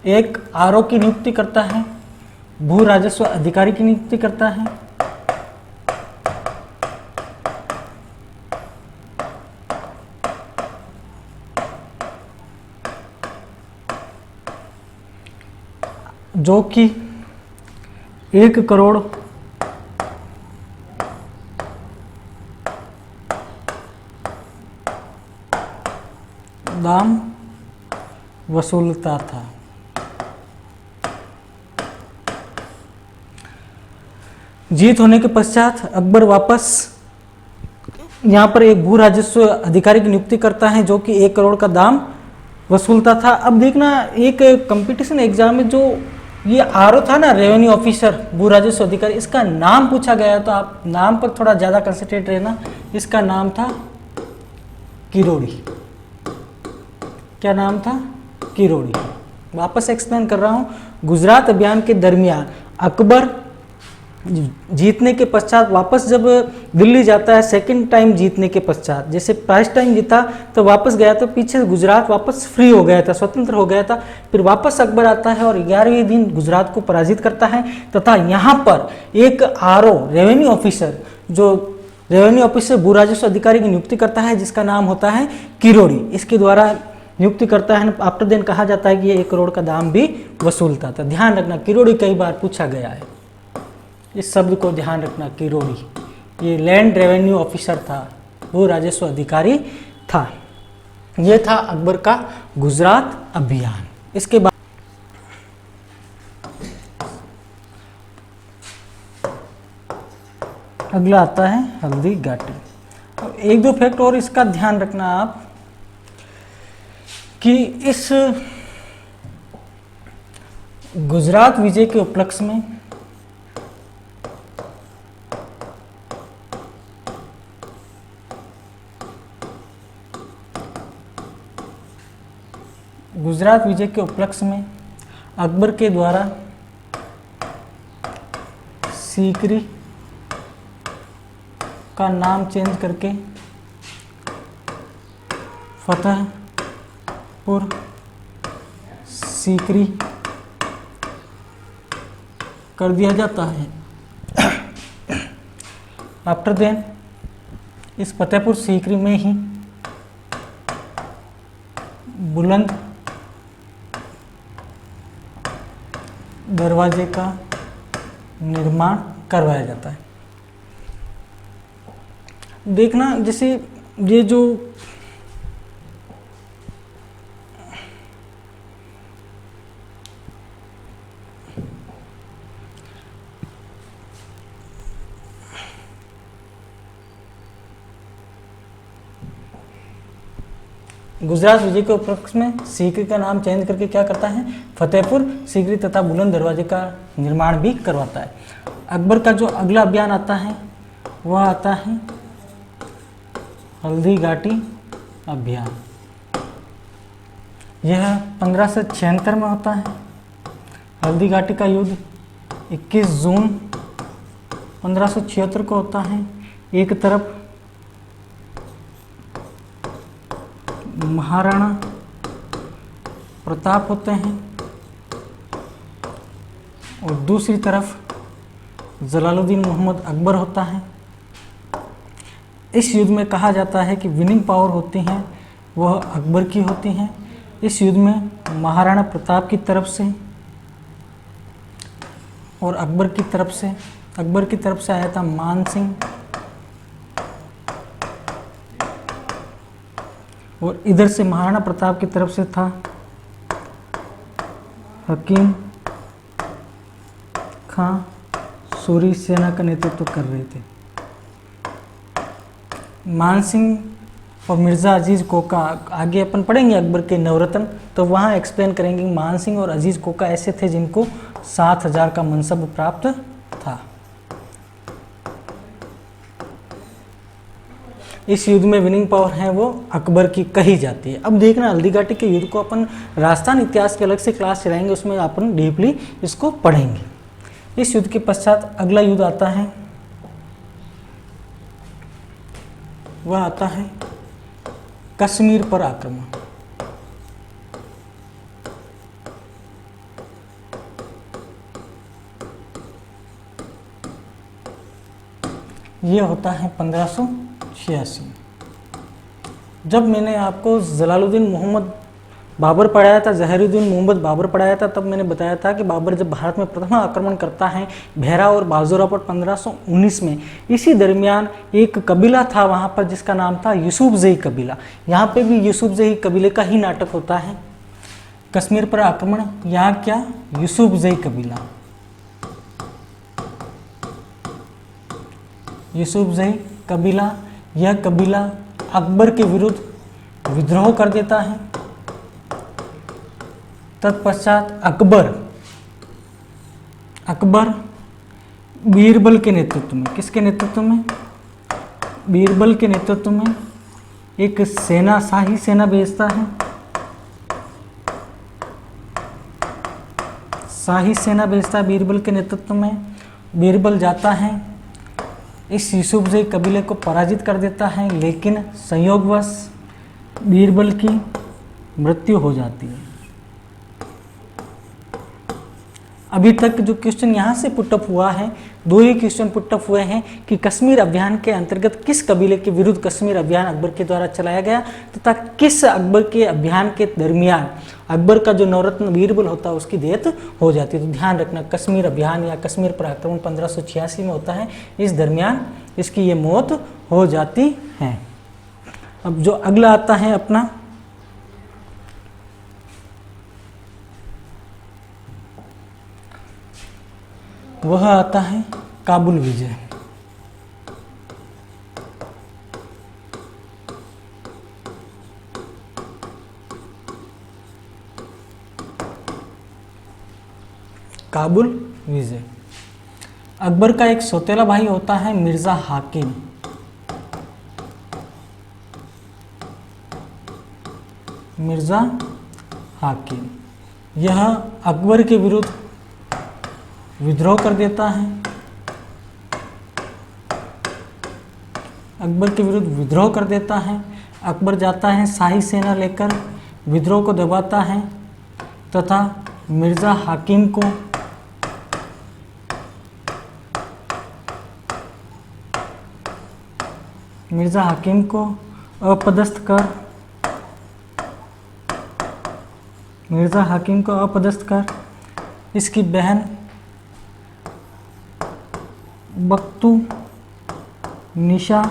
एक आरओ की नियुक्ति करता है, भू राजस्व अधिकारी की नियुक्ति करता है। जो कि 1 करोड़ दाम वसूलता था। जीत होने के पश्चात अकबर वापस यहाँ पर एक भू राजस्व अधिकारी की नियुक्ति करता है, जो कि 1 करोड़ का दाम वसूलता था। अब देखना, एक कंपटीशन एग्जाम में जो ये आरओ था ना, रेवेन्यू ऑफिसर, भू राजस्व अधिकारी, इसका नाम पूछा गया, तो आप नाम पर थोड़ा ज़्यादा कंसंट्रेट रहना। इसका नाम था किरोड़ी। क्या नाम था? किरोड़ी। वापस एक्सप्लेन कर रहा हूँ। गुजरात अभियान के दरमियान अकबर जीतने के पश्चात वापस जब दिल्ली जाता है, सेकंड टाइम जीतने के पश्चात, जैसे फर्स्ट टाइम जीता तो वापस गया, तो पीछे गुजरात वापस फ्री हो गया था, स्वतंत्र हो गया था। फिर वापस अकबर आता है और 11वें दिन गुजरात को पराजित करता है, तथा यहाँ पर एक आरओ रेवेन्यू ऑफिसर, जो रेवेन्यू ऑफिसर भू राजस्व अधिकारी की नियुक्ति करता है, जिसका नाम होता है किरोड़ी। इसके द्वारा नियुक्ति करता है। आफ्टर देन कहा जाता है कि ये 1 करोड़ का दाम भी वसूलता था। ध्यान रखना, किरोड़ी कई बार पूछा गया है, इस शब्द को ध्यान रखना। किरोड़ी ये लैंड रेवेन्यू ऑफिसर था, वो राजस्व अधिकारी था। ये था अकबर का गुजरात अभियान। इसके बाद अगला आता है हल्दी घाटी। अब 1-2 फैक्ट और इसका ध्यान रखना आप, कि इस गुजरात विजय के उपलक्ष्य में अकबर के द्वारा सीकरी का नाम चेंज करके फतेहपुर सीकरी कर दिया जाता है। आफ्टर देन इस फतेहपुर सीकरी में ही बुलंद दरवाजे का निर्माण करवाया जाता है। देखना, जैसे ये जो गुजरात विजय के उपलक्ष्य में सीकरी का नाम चेंज करके क्या करता है, फतेहपुर सीकरी तथा बुलंद दरवाजे का निर्माण भी करवाता है। अकबर का जो अगला अभियान आता है वह आता है हल्दी घाटी अभियान। यह 1576 में होता है। हल्दी घाटी का युद्ध 21 जून 1576 को होता है। एक तरफ महाराणा प्रताप होते हैं और दूसरी तरफ जलालुद्दीन मोहम्मद अकबर होता है। इस युद्ध में कहा जाता है कि विनिंग पावर होती हैं वह अकबर की होती हैं। इस युद्ध में महाराणा प्रताप की तरफ से और अकबर की तरफ से आया था मान सिंह, और इधर से महाराणा प्रताप की तरफ से था हकीम खां सूरी सेना का नेतृत्व कर रहे थे। मान सिंह और मिर्ज़ा अजीज़ कोका, आगे अपन पढ़ेंगे अकबर के नवरत्न, तो वहाँ एक्सप्लेन करेंगे मान सिंह और अजीज़ कोका ऐसे थे जिनको 7,000 का मनसब प्राप्त था। इस युद्ध में विनिंग पावर है वो अकबर की कही जाती है। अब देखना हल्दीघाटी के युद्ध को अपन राजस्थान इतिहास के अलग से क्लास चलाएंगे, उसमें अपन डीपली इसको पढ़ेंगे। इस युद्ध के पश्चात अगला युद्ध आता है, वह आता है कश्मीर पर आक्रमण। यह होता है 1586। जब मैंने आपको जलालुद्दीन मोहम्मद बाबर पढ़ाया था, जहीरुद्दीन मोहम्मद बाबर पढ़ाया था, तब मैंने बताया था कि बाबर जब भारत में प्रथम आक्रमण करता है भैरा और बाजोरा पर 1519 में, इसी दरमियान एक कबीला था वहाँ पर जिसका नाम था यूसुफजई कबीला। यहाँ पे भी यूसुफजई कबीले का ही नाटक होता है। कश्मीर पर आक्रमण, यहाँ क्या यूसुफजई कबीला, यूसुफजई कबीला, यह कबीला अकबर के विरुद्ध विद्रोह कर देता है। तत्पश्चात अकबर बीरबल के नेतृत्व में, किसके नेतृत्व में, बीरबल के नेतृत्व में एक सेना, शाही सेना भेजता है। शाही सेना भेजता है बीरबल के नेतृत्व में। बीरबल जाता है, इस यूसुफजई कबीले को पराजित कर देता है, लेकिन संयोगवश बीरबल की मृत्यु हो जाती है। अभी तक जो क्वेश्चन यहाँ से पुटअप हुआ है, दो ही क्वेश्चन पुटअप हुए हैं कि कश्मीर अभियान के अंतर्गत किस कबीले के विरुद्ध कश्मीर अभियान अकबर के द्वारा चलाया गया, तथा किस अकबर के अभियान के दरमियान अकबर का जो नवरत्न बीरबल होता है उसकी डेथ हो जाती है। तो ध्यान रखना, कश्मीर अभियान या कश्मीर पर आक्रमण 1586 में होता है, इस दरमियान इसकी ये मौत हो जाती है। अब जो अगला आता है अपना, वह आता है काबुल विजय। काबुल विजय, अकबर का एक सौतेला भाई होता है मिर्ज़ा हाकिम। मिर्ज़ा हाकिम यह अकबर के विरुद्ध विद्रोह कर देता है। अकबर के विरुद्ध विद्रोह कर देता है। अकबर जाता है, शाही सेना लेकर विद्रोह को दबाता है तथा मिर्ज़ा हाकिम को अपदस्थ कर इसकी बहन बख्तू निशा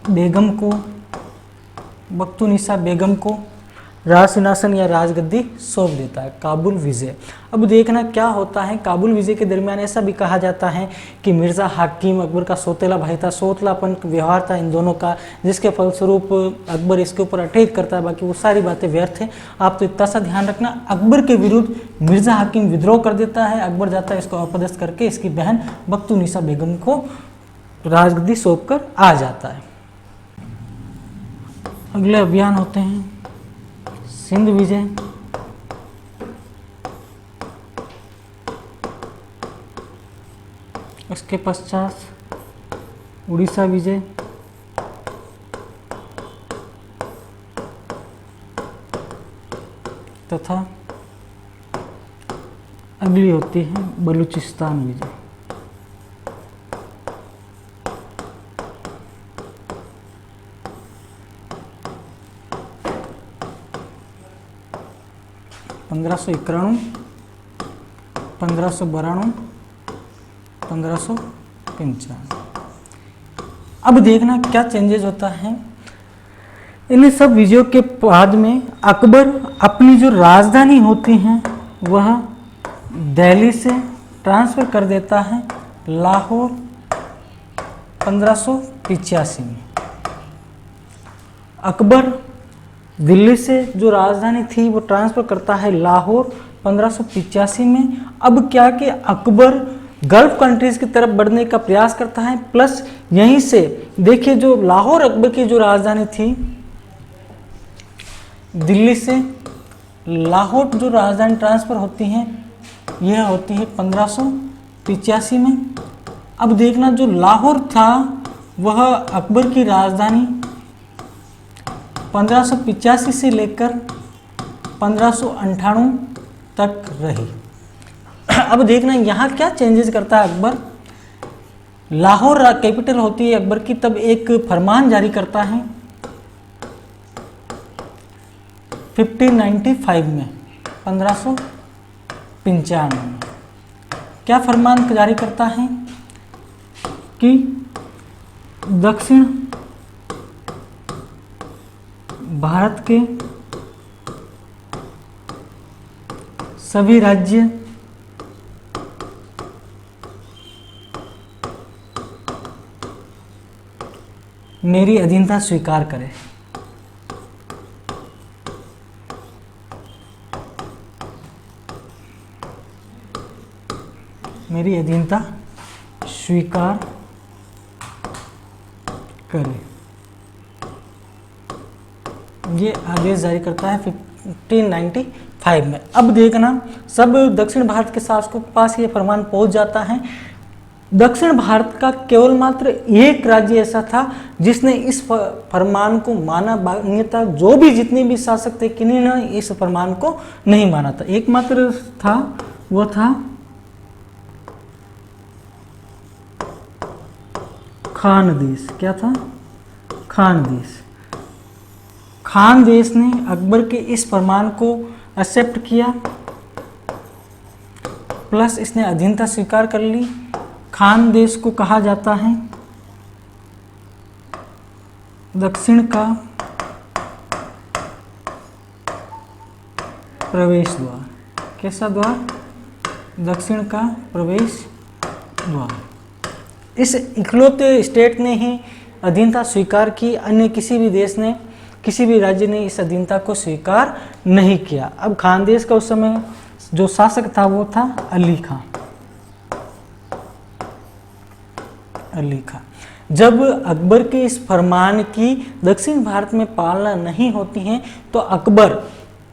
बेगम को राज सिंहासन या राजगद्दी सौंप देता है। काबुल विजय, अब देखना क्या होता है। काबुल विजय के दरमियान ऐसा भी कहा जाता है कि मिर्ज़ा हाकिम अकबर का सौतेला भाई था, सौतलापन व्यवहार था इन दोनों का, जिसके फलस्वरूप अकबर इसके ऊपर अटैक करता है। बाकी वो सारी बातें व्यर्थ है, आप तो इतना सा ध्यान रखना। अकबर के विरुद्ध मिर्ज़ा हाकिम विद्रोह कर देता है, अकबर जाता है इसको अपदस्थ करके इसकी बहन बख्तूनिसा बेगम को राजगद्दी सौंप कर आ जाता है। अगले अभियान होते हैं सिंध विजय। उसके पश्चात उड़ीसा विजय, तथा अगली होती है बलूचिस्तान विजय। पंद्रह सौ 1592, 1595। अब देखना क्या चेंजेस होता है। इन सब विजयों के बाद में अकबर अपनी जो राजधानी होती हैं वह दिल्ली से ट्रांसफ़र कर देता है लाहौर 1585 में। अकबर दिल्ली से जो राजधानी थी वो ट्रांसफ़र करता है लाहौर 1585 में। अब क्या कि अकबर गल्फ कंट्रीज़ की तरफ बढ़ने का प्रयास करता है, प्लस यहीं से देखिए जो लाहौर अकबर की जो राजधानी थी, दिल्ली से लाहौर जो राजधानी ट्रांसफ़र होती है यह होती है 1585 में। अब देखना जो लाहौर था वह अकबर की राजधानी 1585 से लेकर 1598 तक रही। अब देखना यहाँ क्या चेंजेस करता है अकबर। लाहौर कैपिटल होती है अकबर की, तब एक फरमान जारी करता है 1595 में, 1595 में। क्या फरमान जारी करता है कि दक्षिण भारत के सभी राज्य मेरी अधीनता स्वीकार करें। मेरी अधीनता स्वीकार करें, ये आदेश जारी करता है 1595 में। अब देखना सब दक्षिण भारत के शासकों के पास ये फरमान पहुंच जाता है। दक्षिण भारत का केवल मात्र एक राज्य ऐसा था जिसने इस फरमान को माना, अन्यथा जो भी जितने भी शासक थे किन्हीं ने इस फरमान को नहीं माना था। एकमात्र था वो था खानदेश। क्या था? खानदेश। खानदेश ने अकबर के इस फरमान को एक्सेप्ट किया, प्लस इसने अधीनता स्वीकार कर ली। खानदेश को कहा जाता है दक्षिण का प्रवेश द्वार। कैसा द्वार? दक्षिण का प्रवेश द्वार। इस इकलौते स्टेट ने ही अधीनता स्वीकार की, अन्य किसी भी देश ने, किसी भी राज्य ने इस अधीनता को स्वीकार नहीं किया। अब खानदेश का उस समय जो शासक था वो था अली खां। अली खां। जब अकबर के इस फरमान की दक्षिण भारत में पालना नहीं होती है तो अकबर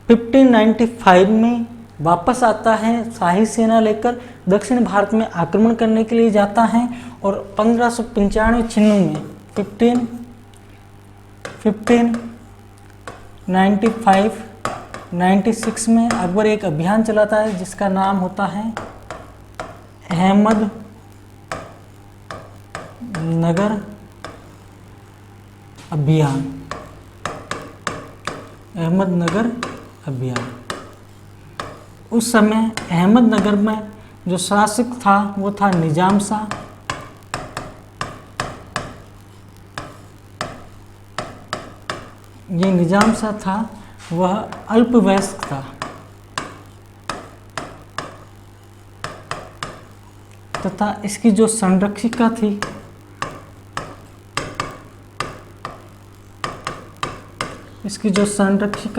1595 में वापस आता है, शाही सेना लेकर दक्षिण भारत में आक्रमण करने के लिए जाता है और 1595-96 में 1595-96 में अकबर एक अभियान चलाता है जिसका नाम होता है अहमदनगर अभियान। अहमदनगर अभियान। उस समय अहमदनगर में जो शासक था वो था निजाम शाह। ये निजाम शाह था, वह अल्पवयस्क था तथा इसकी जो संरक्षिका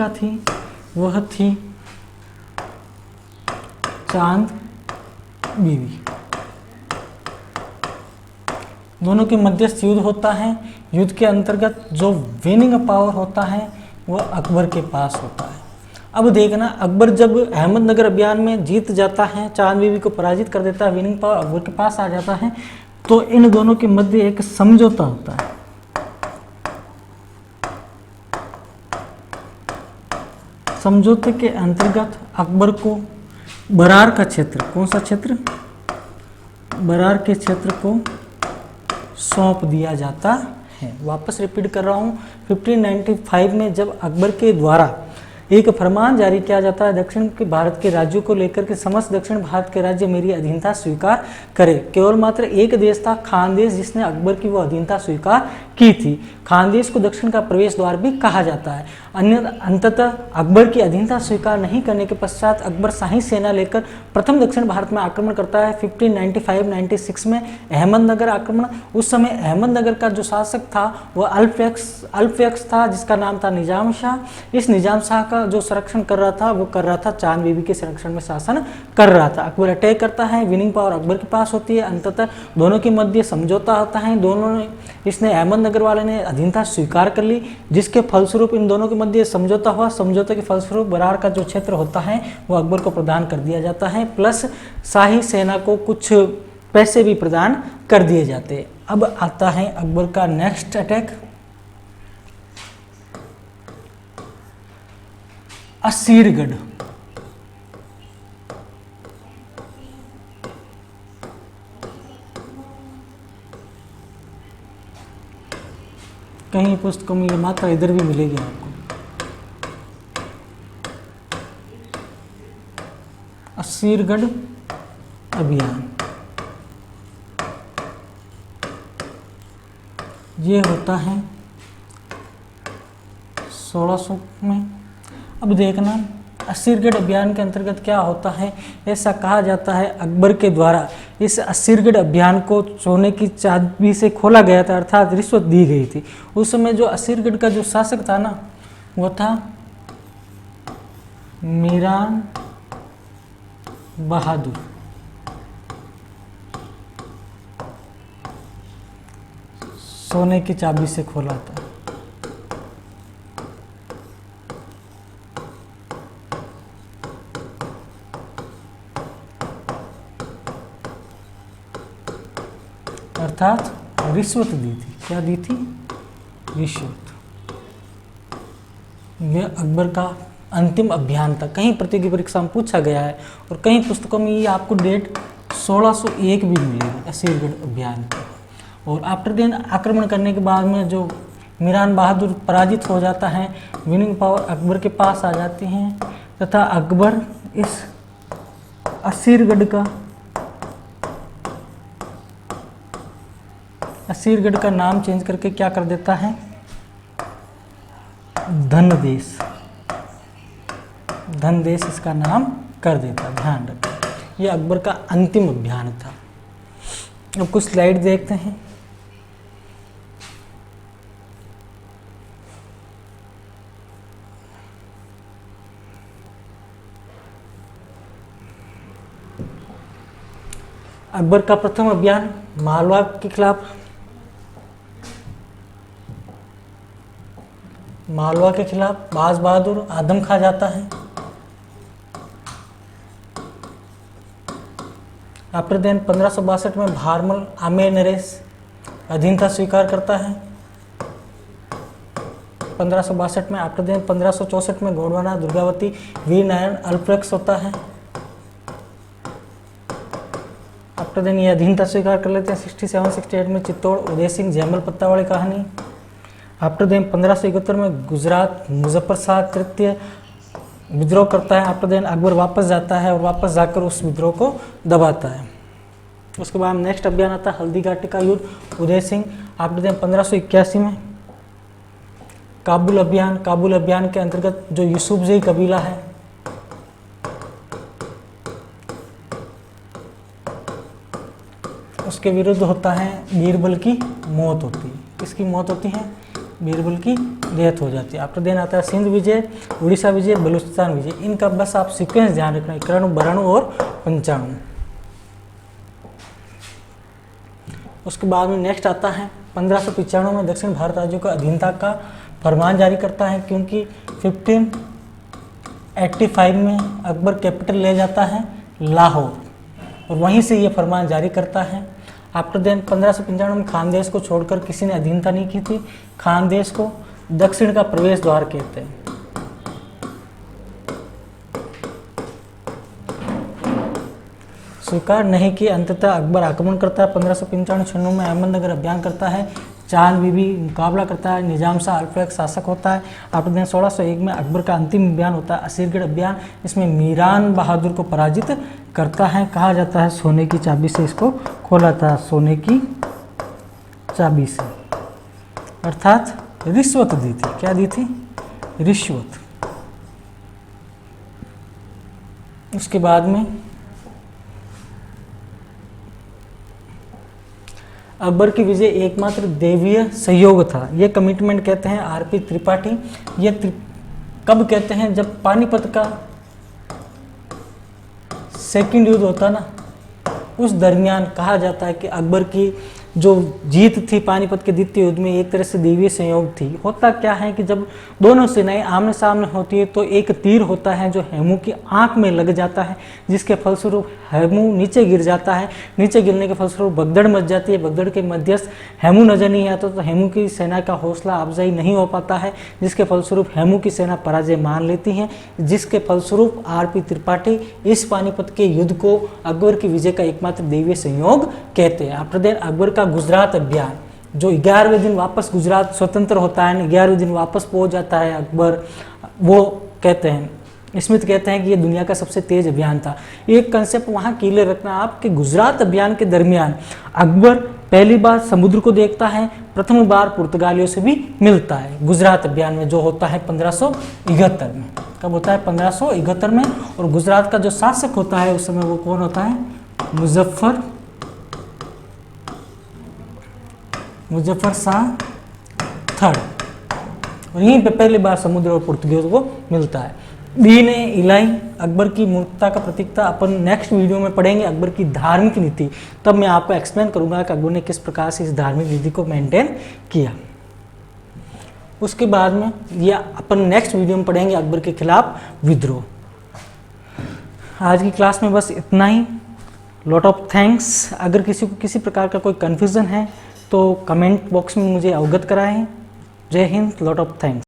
थी वह थी चांद बीवी। दोनों के मध्यस्थ युद्ध होता है। युद्ध के अंतर्गत जो विनिंग पावर होता है वह अकबर के पास होता है। अब देखना अकबर जब अहमदनगर अभियान में जीत जाता है, चांद बीवी को पराजित कर देता है, विनिंग पावर अकबर के पास आ जाता है, तो इन दोनों के मध्य एक समझौता होता है। समझौते के अंतर्गत अकबर को बरार का क्षेत्र, कौन सा क्षेत्र, बरार के क्षेत्र को सौंप दिया जाता है। वापस रिपीट कर रहा हूँ, 1595 में जब अकबर के द्वारा एक फरमान जारी किया जाता है दक्षिण के भारत के राज्यों को लेकर के समस्त दक्षिण भारत के राज्य मेरी अधीनता स्वीकार करें। केवल मात्र एक देश था, खानदेश, जिसने अकबर की वो अधीनता स्वीकार की थी। खानदेश को दक्षिण का प्रवेश द्वार भी कहा जाता है। अंततः अकबर की अधीनता स्वीकार नहीं करने के पश्चात अकबर शाही सेना लेकर प्रथम दक्षिण भारत में आक्रमण करता है 1595-96 में अहमदनगर आक्रमण। उस समय अहमदनगर का जो शासक था वह अल्पयक्ष था, जिसका नाम था निजाम शाह। इस निजाम शाह का जो संरक्षण कर रहा था वो कर रहा था चांद बीबी के संरक्षण में शासन कर रहा था। अकबर अटैक करता है, विनिंग पावर अकबर के पास होती है। अंततः दोनों के मध्य समझौता होता है, दोनों ने, इसने अहमदनगर वाले ने अधीनता स्वीकार कर ली, जिसके फलस्वरूप इन दोनों के मध्य समझौता हुआ। समझौते के फलस्वरूप बरार का जो क्षेत्र होता है वो अकबर को प्रदान कर दिया जाता है, प्लस शाही सेना को कुछ पैसे भी प्रदान कर दिए जाते। अब आता है अकबर का नेक्स्ट अटैक, असीरगढ़। कहीं पुस्तकों में ये मात्रा इधर भी मिलेगी आपको। असीरगढ़ अभियान ये होता है 1600 में। अब देखना असीरगढ़ अभियान के अंतर्गत क्या होता है। ऐसा कहा जाता है अकबर के द्वारा इस असीरगढ़ अभियान को सोने की चाबी से खोला गया था, अर्थात रिश्वत दी गई थी। उस समय जो असीरगढ़ का जो शासक था ना वो था मीरान बहादुर। सोने की चाबी से खोला था। अर्थात रिश्वत दी थी। क्या दी थी? रिश्वत। यह अकबर का अंतिम अभियान था। कहीं प्रतियोगी परीक्षा में पूछा गया है और कहीं पुस्तकों में ये आपको डेट 1601 भी मिलेगी असीरगढ़ अभियान की। और आफ्टर देन आक्रमण करने के बाद में जो मीरान बहादुर पराजित हो जाता है, विनिंग पावर अकबर के पास आ जाती हैं तथा अकबर इस असीरगढ़ का नाम चेंज करके क्या कर देता है? धनदेश। धनदेश इसका नाम कर देता, ध्यान रखें। यह अकबर का अंतिम अभियान था। अब कुछ स्लाइड देखते हैं। अकबर का प्रथम अभियान मालवा के खिलाफ। मालवा के खिलाफ बाज बहादुर आदम खा जाता है। आफ्टर देन 1562 में भारमल आमेर नरेश अधीनता स्वीकार करता है। 1562 में आफ्टर देन 1564 में गोंडवाना दुर्गावती वीर नारायण अल्पयक्ष होता है। आफ्टर देन ये अधीनता स्वीकार कर लेते हैं। 67-68 में चित्तौड़ उदय सिंह जयमल पत्ता वाली कहानी। आफ्टर देन 1571 में गुजरात मुजफ्फर शाह तृतीय विद्रोह करता है। आफ्टर देन अकबर वापस जाता है और वापस जाकर उस विद्रोह को दबाता है। उसके बाद नेक्स्ट अभियान आता है हल्दी घाटी का युद्ध, उदय सिंह। आफ्टर देन 1581 में काबुल अभियान। काबुल अभियान के अंतर्गत जो यूसुफजई कबीला है उसके विरुद्ध होता है, बीरबल की मौत होती है। किसकी मौत होती है? बीरबल की डेथ हो जाती है। आफ्टर देन आता है सिंध विजय, उड़ीसा विजय, बलूचिस्तान विजय। इनका बस आप सीक्वेंस ध्यान रखना, इक्याणु, 92 और 95। उसके बाद में नेक्स्ट आता है 1595 में दक्षिण भारत राज्यों का अधीनता का फरमान जारी करता है, क्योंकि 1585 में अकबर कैपिटल ले जाता है लाहौर और वहीं से ये फरमान जारी करता है। आफ्टर देन 1595 में खानदेश को छोड़कर किसी ने अधीनता नहीं की थी। खानदेश को दक्षिण का प्रवेश द्वार कहते हैं। स्वीकार नहीं किए। अंततः अकबर आक्रमण करता है। 1595-96 में अहमदनगर अभियान करता है। चांद बीबी मुकाबला करता है। निजाम शाह अल्प एक शासक होता है। आफ्टर देन 1601 में अकबर का अंतिम अभियान होता है असीरगढ़ अभियान। इसमें मीरान बहादुर को पराजित करता है। कहा जाता है सोने की चाबी से इसको खोला था, सोने की चाबी से, अर्थात रिश्वत दी थी। क्या दी थी? रिश्वत। उसके बाद में अकबर की विजय एकमात्र दैवीय सहयोग था। ये कमिटमेंट कहते हैं आरपी त्रिपाठी। ये कब कहते हैं? जब पानीपत का सेकंड युद्ध होता ना, उस दरमियान कहा जाता है कि अकबर की जो जीत थी पानीपत के द्वितीय युद्ध में एक तरह से दैवीय संयोग थी। होता क्या है कि जब दोनों सेनाएं आमने सामने होती है तो एक तीर होता है जो हेमू की आंख में लग जाता है, जिसके फलस्वरूप हेमू नीचे गिर जाता है। नीचे गिरने के फलस्वरूप भगदड़ मच जाती है। भगदड़ के मध्यस्थ हेमू नजर नहीं आता तो हेमू की सेना का हौसला अफजाई नहीं हो पाता है, जिसके फलस्वरूप हेमू की सेना पराजय मान लेती है। जिसके फलस्वरूप आरपी त्रिपाठी इस पानीपत के युद्ध को अकबर की विजय का एकमात्र दैवीय संयोग कहते हैं। आफ्टर देन अकबर का गुजरात अभियान, जो 11वें दिन वापस गुजरात स्वतंत्र होता है, 11वें दिन वापस पहुंच जाता है अकबर, वो कहते हैं स्मिथ कहते हैं कि ये दुनिया का सबसे तेज अभियान था। एक कंसेप्ट वहाँ क्लियर रखना आप कि गुजरात अभियान के दरमियान अकबर पहली बार समुद्र को देखता है, प्रथम बार पुर्तगालियों से भी मिलता है। गुजरात अभियान में जो होता है 1571 में। कब होता है? 1571 में। और गुजरात का जो शासक होता है उस समय वो कौन होता है? मुजफ्फर शाह थर्ड। और यहीं पे पहली बार समुद्र और पुर्तगालियों को मिलता है। दीन ए इलाही, अकबर की मूर्खता का प्रतीक था। अपन नेक्स्ट वीडियो में पढ़ेंगे अकबर की धार्मिक नीति। तब मैं आपको एक्सप्लेन करूंगा कि अकबर ने किस प्रकार से इस धार्मिक नीति को मेंटेन किया। उसके बाद में ये अपन नेक्स्ट वीडियो में पढ़ेंगे अकबर के खिलाफ विद्रोह। आज की क्लास में बस इतना ही। Lot of thanks. अगर किसी को किसी प्रकार का कोई कन्फ्यूज़न है तो कमेंट बॉक्स में मुझे अवगत कराएं। जय हिंद। Lot of thanks.